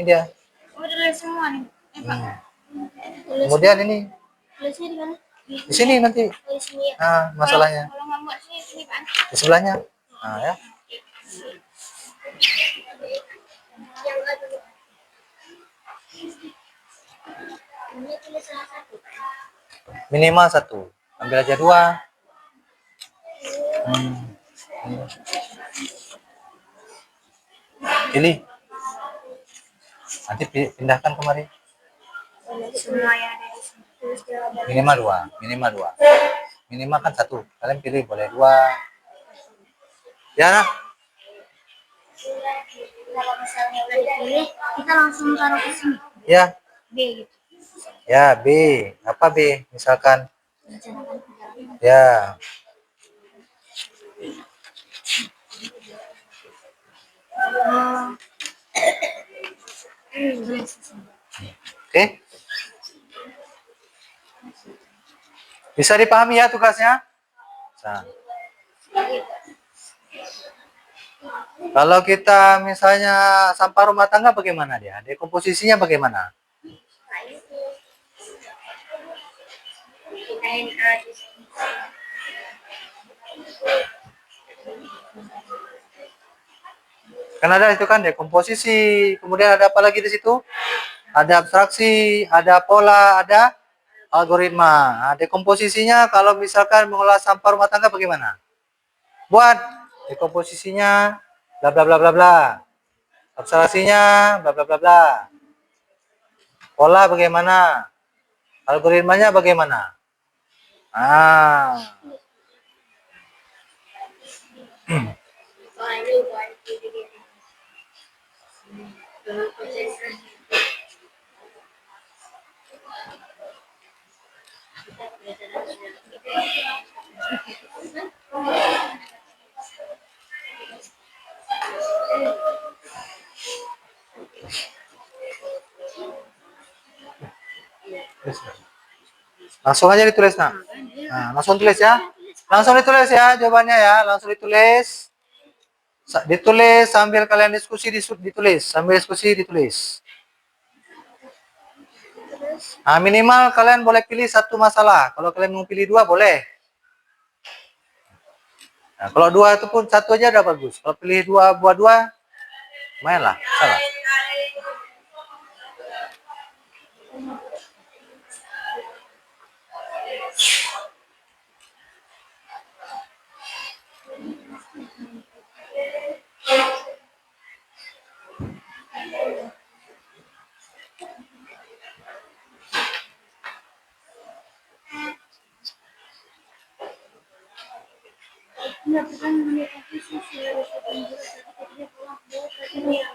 dia. Oh, udah semua nih. Hmm. Kemudian ini Tulisnya di mana? di sini nanti. Oh, di sini ya. Nah, masalahnya Kalau nggak muat sini Pak. di sebelahnya. Nah, ya. Yang nggak dulu. Ini tulis salah satu. Minimal satu. Ambil aja dua. Pilih. Nanti pindahkan kemari. Semua yang ada di sini. Tulis jawaban. Minimal dua. Minimal dua. Minimal kan satu. Kalian pilih boleh dua. Ya, nah. Kalau misalnya udah dipilih, kita langsung taruh ke sini. Ya. B gitu. Ya, B. Apa B? Misalkan. Rencanakan perjalanan. Ya. Tulis di sini. Oke. Bisa dipahami ya tugasnya? Nah. Kalau kita misalnya sampah rumah tangga bagaimana dia? Dekomposisinya bagaimana? NA di sini. Kan ada itu kan dekomposisi. Kemudian ada apa lagi di situ? Ada abstraksi, ada pola, ada algoritma. Nah, dekomposisinya kalau misalkan mengolah sampah rumah tangga bagaimana? Buat dekomposisinya bla bla bla bla bla. Abstraksinya bla bla bla bla. Pola bagaimana? Algoritmanya bagaimana? Ah. Oh, ini buat diri. Langsung aja ditulis, nak. Nah, langsung tulis ya. Langsung ditulis ya jawabannya ya, langsung ditulis. Ditulis sambil kalian diskusi ditulis, sambil diskusi ditulis. Nah, minimal kalian boleh pilih satu masalah. Kalau kalian mau pilih dua boleh. Nah, kalau dua itu pun satu aja udah bagus. Kalau pilih dua buat dua, lumayan lah, salah. Melakukan meditasi seluruh penjuru tapi tidak pulang ke dunia.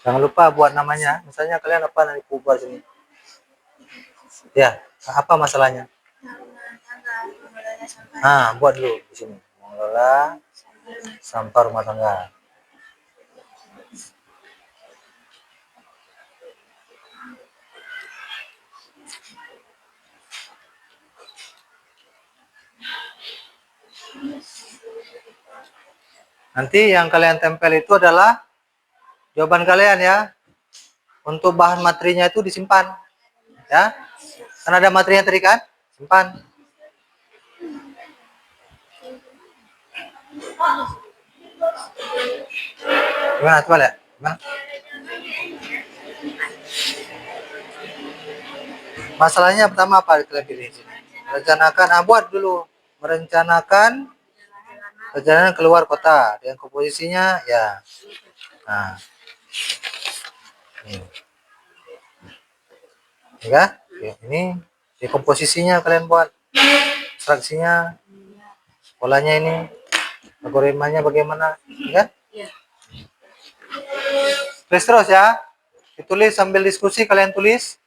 Jangan lupa buat namanya. Misalnya kalian apa nanti buat sini. Ya, apa masalahnya? Nah, buat dulu di sini. Mengelola sampah rumah tangga. Nanti yang kalian tempel itu adalah jawaban kalian ya. Untuk bahan materinya itu disimpan. Ya. Kan ada materinya tadi kan? Simpan. Gimana? Coba lihat. Gimana? Masalahnya pertama apa kalian pilih? Rencanakan, buat dulu. Merencanakan perjalanan keluar kota dengan komposisinya ya. Nah. Ya, ini di komposisinya kalian buat. Abstraksinya, polanya ini, algoritmanya bagaimana, ya? Tulis terus ya. Ditulis sambil diskusi, kalian tulis.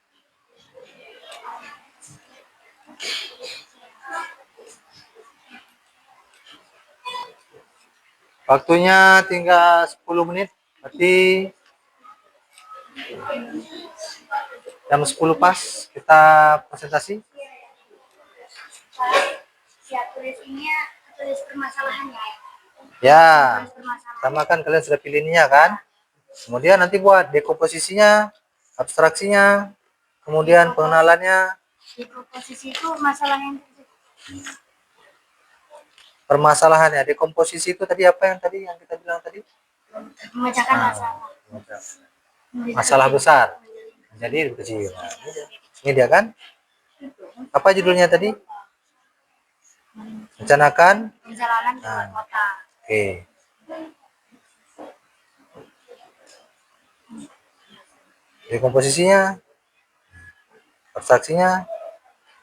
Waktunya tinggal 10 menit. Berarti jam 10 pas kita presentasi. Siap tulis ini ya, tulis permasalahannya. Ya, Tulis permasalahan. sama kan kalian sudah pilih ininya kan? Kemudian nanti buat dekomposisinya, abstraksinya, kemudian pengenalannya, Di komposisi itu masalah yang permasalahannya. Dekomposisi itu tadi apa yang kita bilang tadi? memecahkan Nah, masalah. masalah besar jadi kecil. Nah, ini dia kan? Apa judulnya tadi? Rencanakan. Perjalanan ke luar kota. Oke. Dekomposisinya, abstraksinya,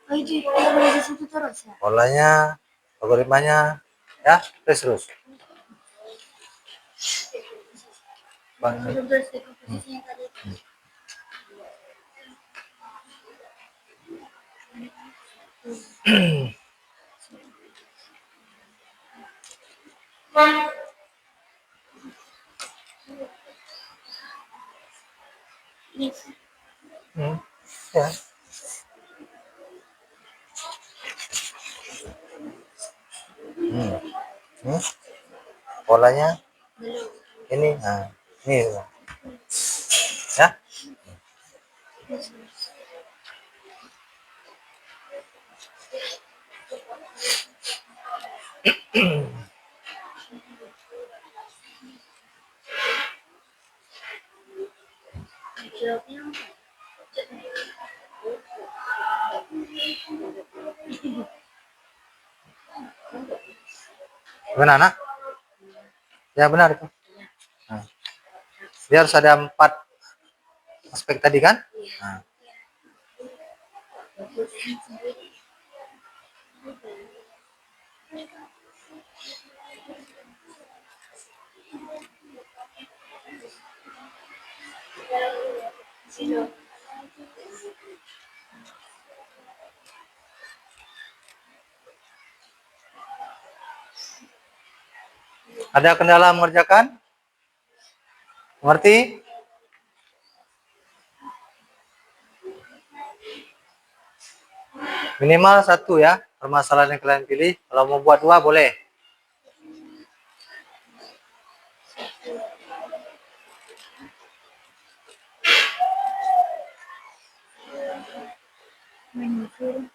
Oh itu boleh di situ terus ya. polanya, algoritmanya, ya, terus. Bang, Terus di komposisinya tadi. ya. Polanya ini, nah, ini ya. Gimana anak? Ya benar itu. Nah, dia harus ada 4 aspek tadi kan? Nah. Ada kendala mengerjakan? Mengerti? Minimal 1 ya, permasalahan yang kalian pilih. Kalau mau buat 2 boleh. Menyusul.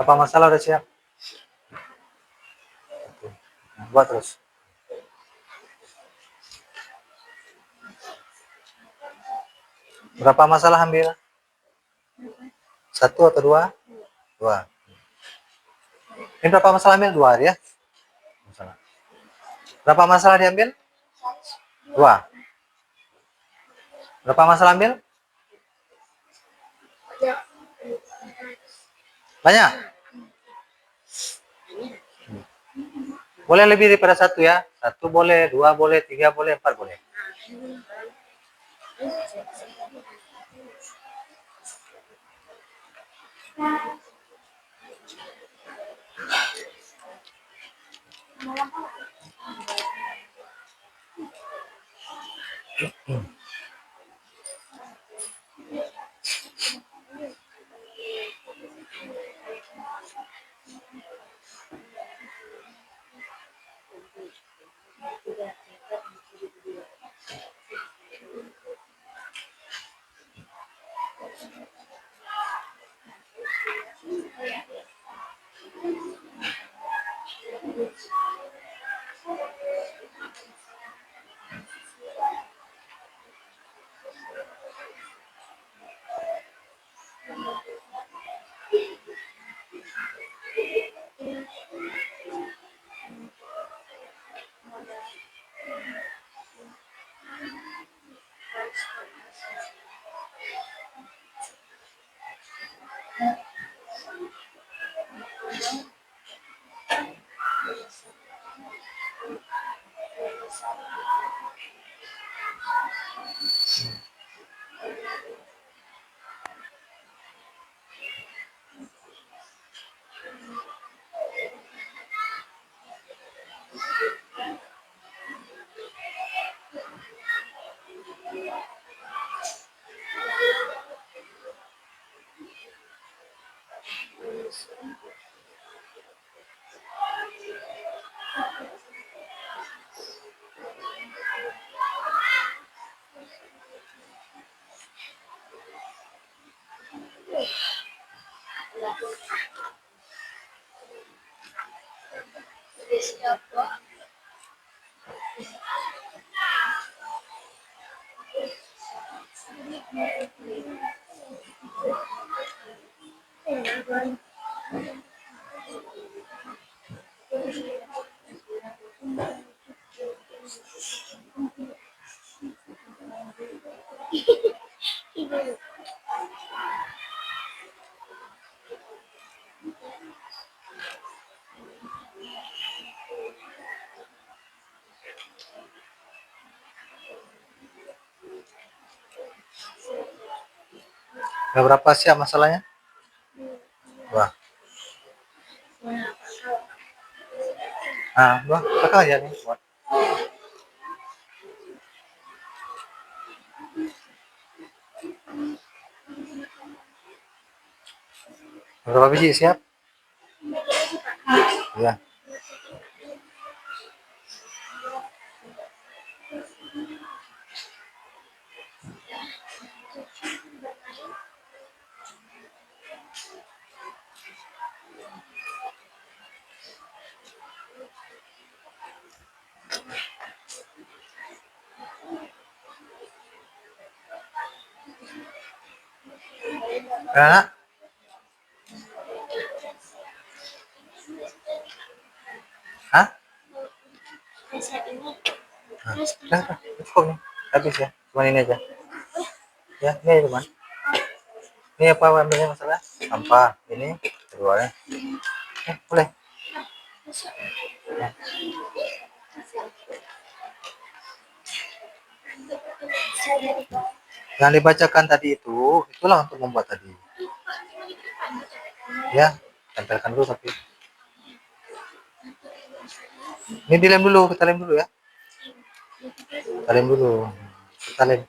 Apa masalah udah siap? Buat terus. Berapa masalah ambil? Satu atau dua? Dua. Ini berapa masalah ambil? Dua ya? Masalah. Berapa masalah diambil? Dua. Berapa masalah ambil? Banyak. Boleh lebih daripada satu ya. Satu boleh, dua boleh, tiga boleh, empat boleh. Ada berapa siap masalahnya? Dua. Ah, dua. Pakai aja nih. Buat. Berapa biji siap? Ya. Anak? Hah? Nah, cukup nih. Habis ya. Cuma ini aja. Ya, ini aja teman. Ini apa ambilnya masalah? Sampah. Ini kedua ya. Boleh. Ya. Yang dibacakan tadi itu, itulah untuk membuat tadi. Ya, tempelkan dulu tapi. Ini dilem dulu, kita lem dulu ya. Kita lem dulu. Kita lem.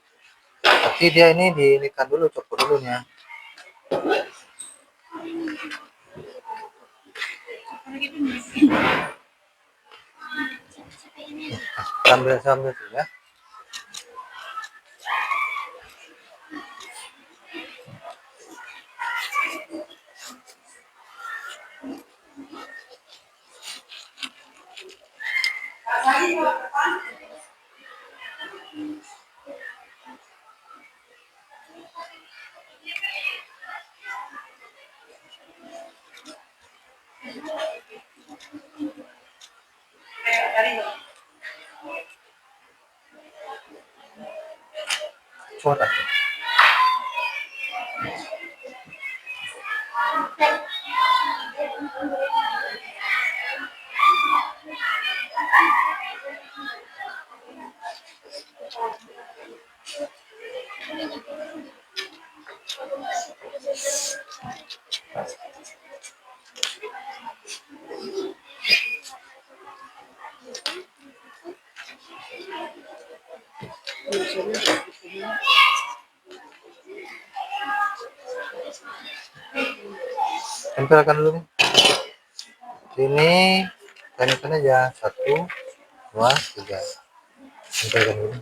Tapi dia ini dilikan dulu, copot dulu ya. Sambil tuh ya. Suara. Tempelkan dulu nih. Ini tekan aja 1, 2, 3. Tempelkan dulu.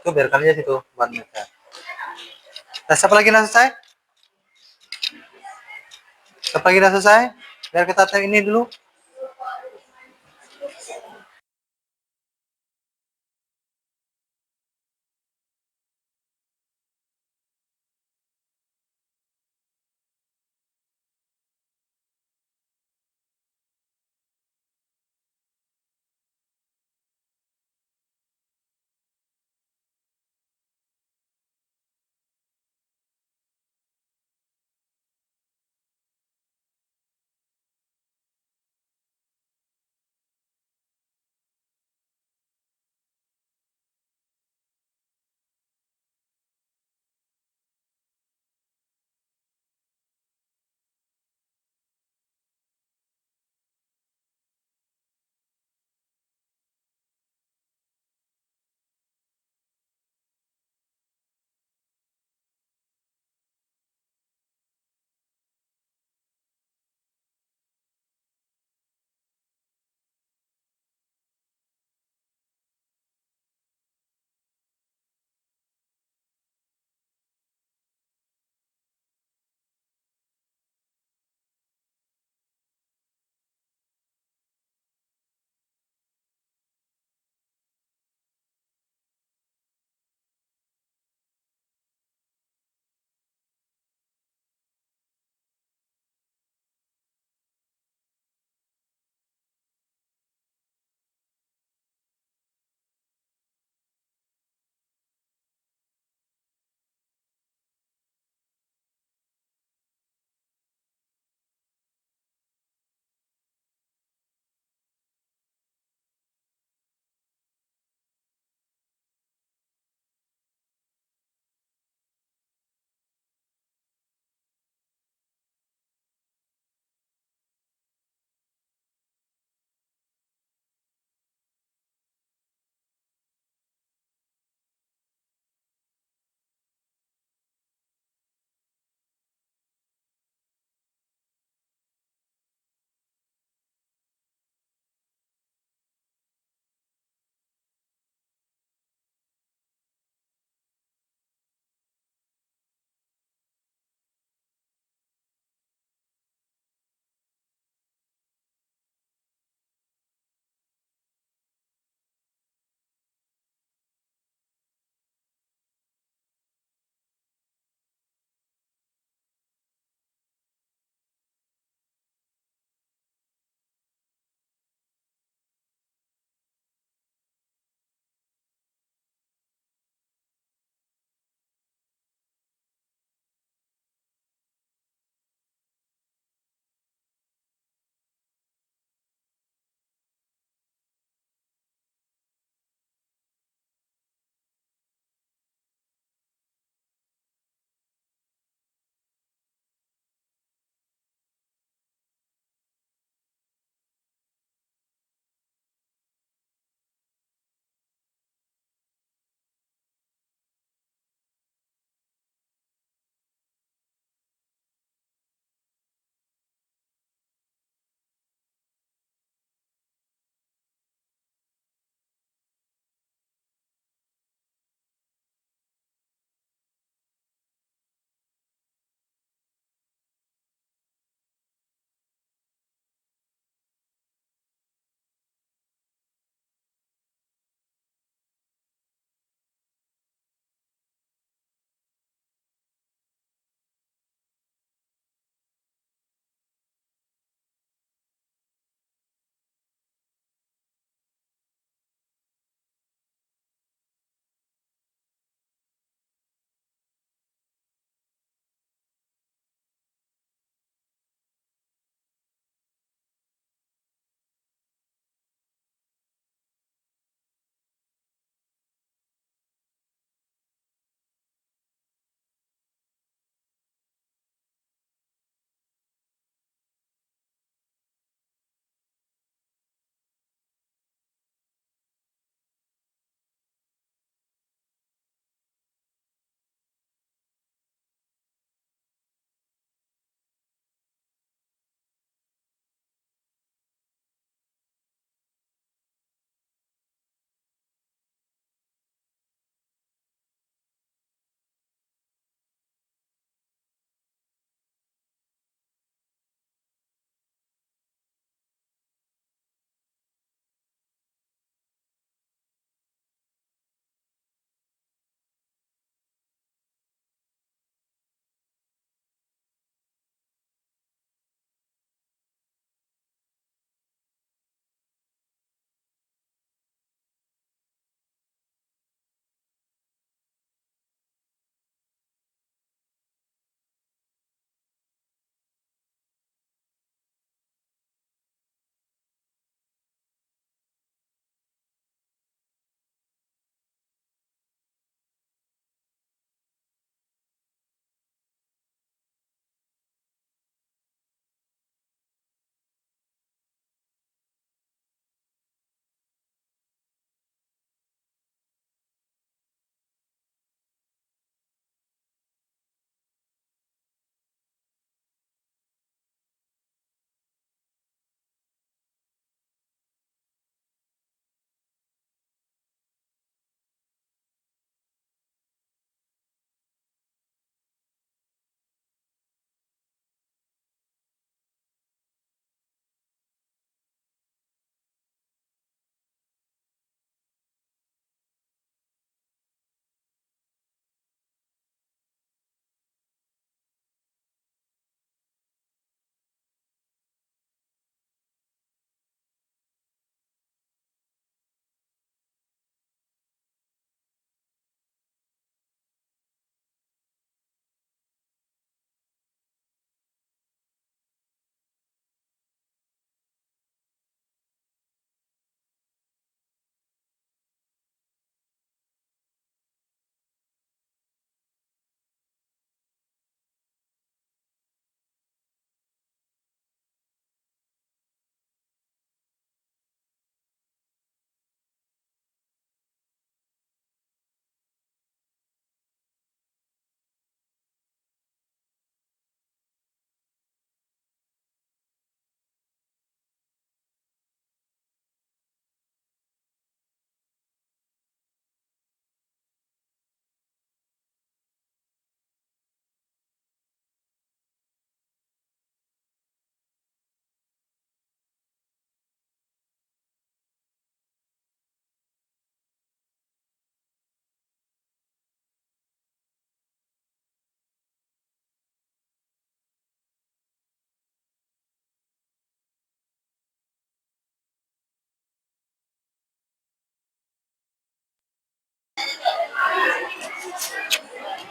Itu biarkan aja situ buat mereka. Tes apa lagi udah selesai? Apa lagi udah selesai? Biar kita tes ini dulu.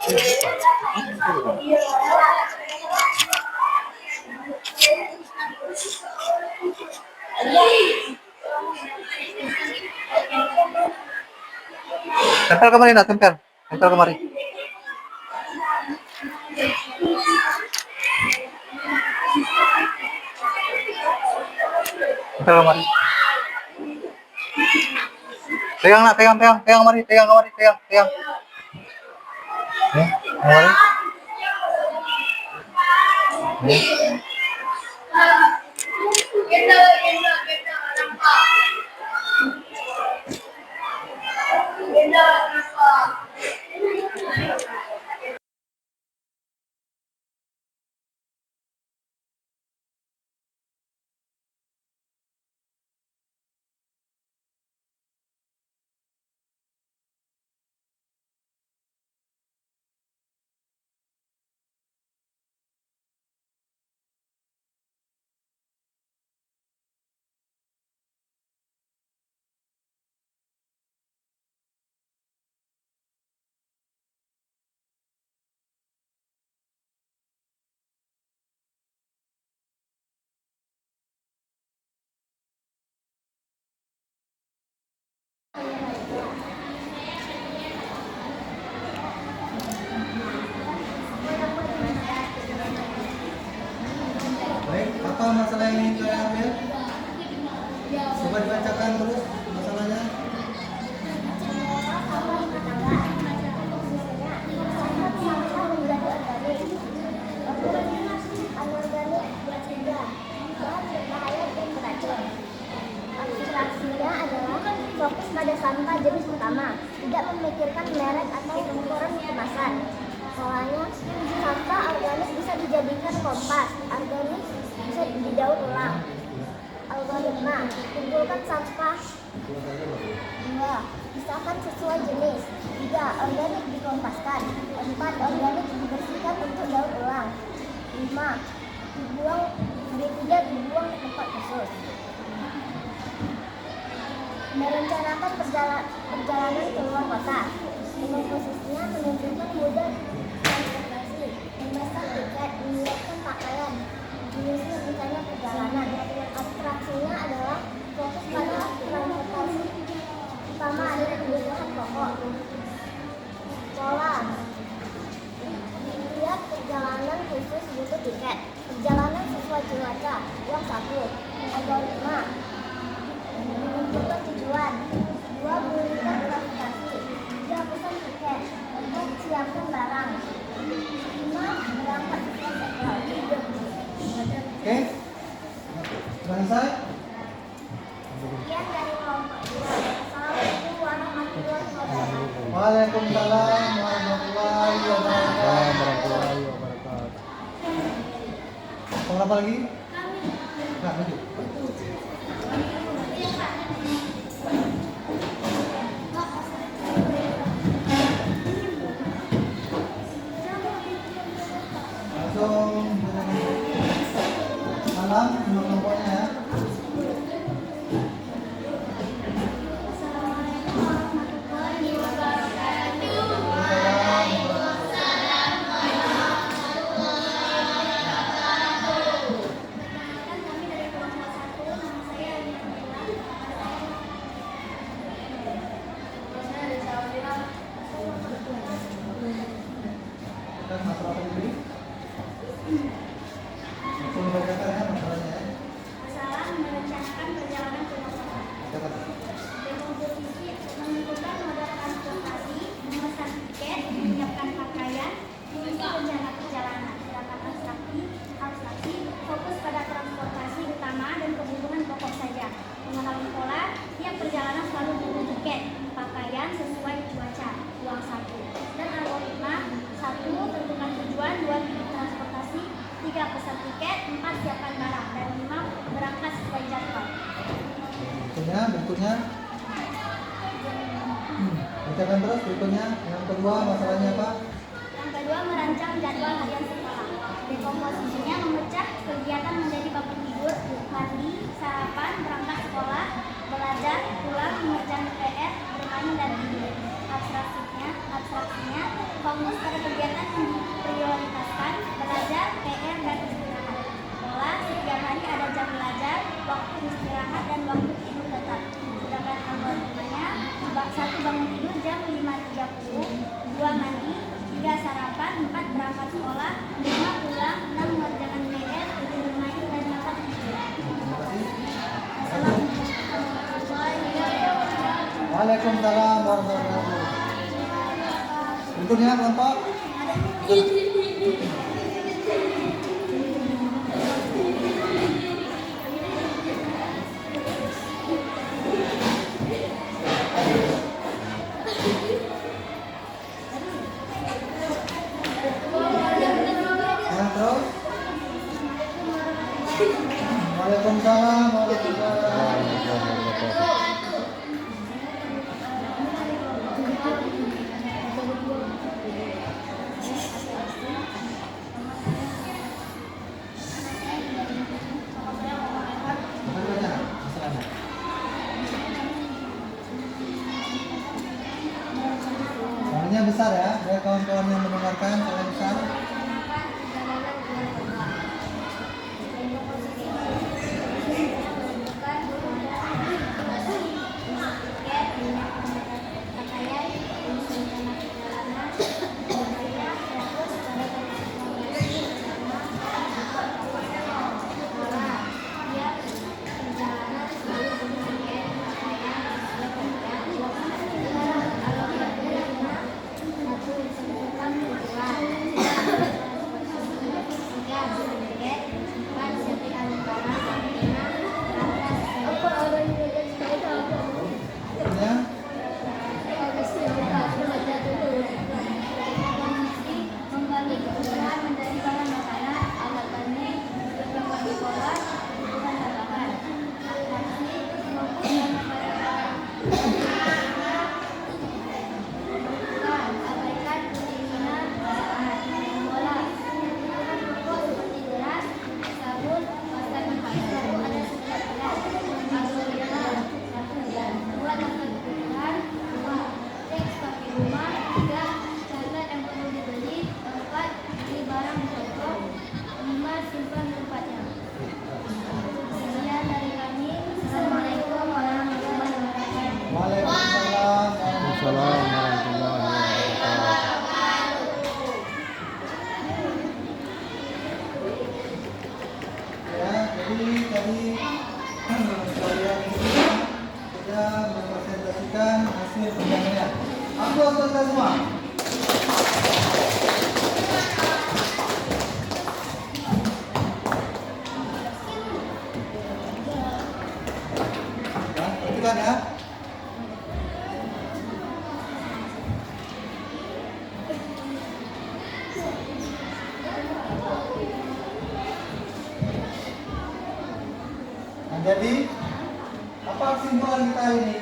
Tempel kemari, nak tempel. Tempel kemari. Tempel kemari. Pegang nak, pegang kemari, pegang. Kemari. Baik, apa masalah yang ingin kalian ambil? Coba dibacakan terus masalahnya. Abstraksinya adalah fokus pada sampah jenis utama, tidak memikirkan merek atau ukuran kemasan. Polanya, sampah organik bisa dijadikan kompas, organik bisa didaur ulang. Algoritma, kumpulkan sampah. 2. Pisahkan sesuai jenis. 3. Organik dikompaskan. 4. Organik dibersihkan untuk daur ulang. 5. Dibuang, tidak dibuang ke tempat khusus. Merencanakan perjalanan ke luar kota. Dengan khususnya menunjukkan mudah transportasi, memesan tiket, menyiapkan pakaian, jenisnya misalnya perjalanan. Abstraksinya adalah fokus pada transportasi utama adalah kebutuhan pokok. Pola. Lihat perjalanan khusus butuh tiket. Perjalanan sesuai cuaca, uang 1. Algoritma. Menentukan tujuan. 2. Memilihkan transportasi. 3. Pesan tiket. 4. Siapkan barang. 5. Berangkat sesuai jadwal. Oke? Sudah selesai? Sekian dari kelompok 2. Assalamualaikum warahmatullahi wabarakatuh. Waalaikumsalam warahmatullahi wabarakatuh. Kelompok apa lagi? Nah, lanjut. Langsung salam sama kelompoknya ya. Kita masalah apa dulu? Langsung bacakan ya masalahnya ya. Masalah merencanakan perjalanan ke luar kota. Bacakan. Dekomposisi menentukan moda transportasi, memesan tiket, menyiapkan pakaian, menyusun rencana perjalanan. Sedangkan abstraksi fokus pada transportasi utama dan kebutuhan pokok saja. Memahami pola, tiap perjalanan selalu butuh tiket, pakaian sesuai cuaca, uang 1. Dan algoritma 1. Tentukan tujuan, 2. Pilih transportasi, 3. Pesan tiket, 4. Siapkan barang, dan 5. Berangkat sesuai jadwal. Berikutnya. Bacakan terus berikutnya. Yang kedua masalahnya apa? Yang kedua, merancang jadwal harian sekolah. Dekomposisinya memecah kegiatan menjadi bangun tidur, mandi, sarapan, berangkat sekolah, belajar, pulang, mengerjakan PR, bermain, dan tidur. Abstraksinya fokus pada kegiatan Waalaikumsalam warahmatullahi wabarakatuh. Berikutnya kelompok. Yang terus. Waalaikumsalam warahmatullahi wabarakatuh. Suaranya besar ya, biar kawan-kawan yang mendengarkan suara besar. Semua. Perhatikan ya. Nah, jadi apa kesimpulan kita ini?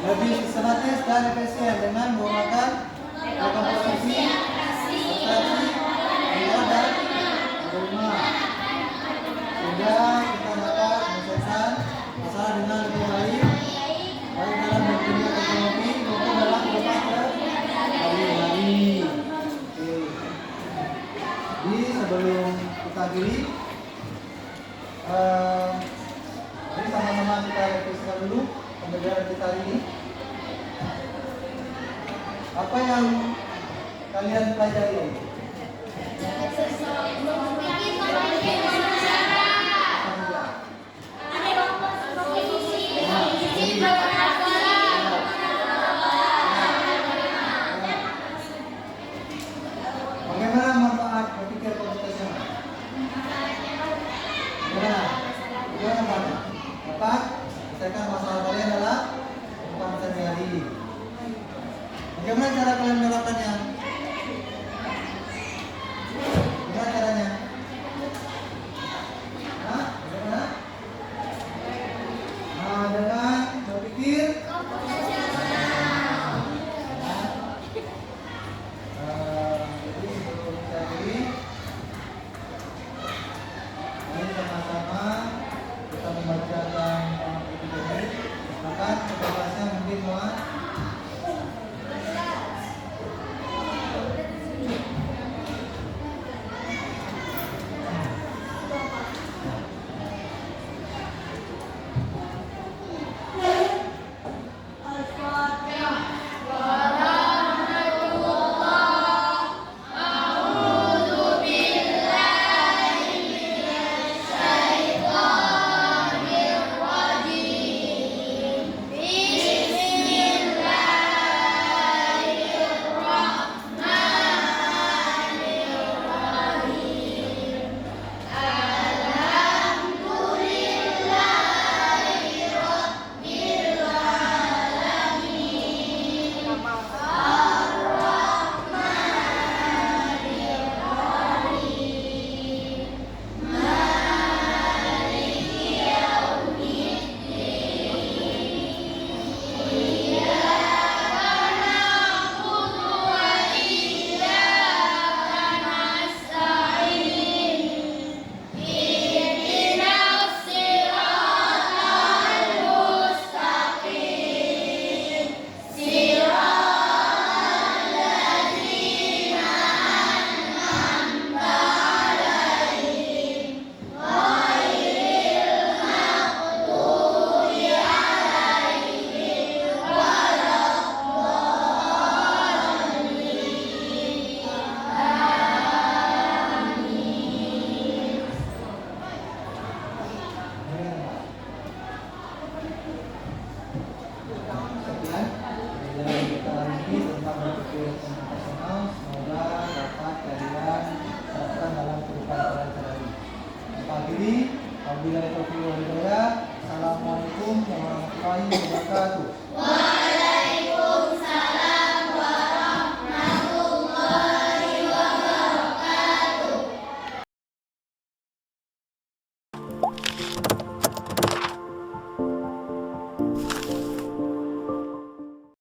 Lebih sistematis dan efisien dengan menggunakan komposisi, abstraksi, dan rumah. Sehingga kita dapat menyelesaikan masalah dengan lebih baik, baik dalam dunia ekonomi maupun dalam kehidupan sehari-hari. Jadi sebelum kita akhiri, jadi sama-sama kita revisikan dulu pembelajaran kita hari ini. Apa yang kalian pelajari?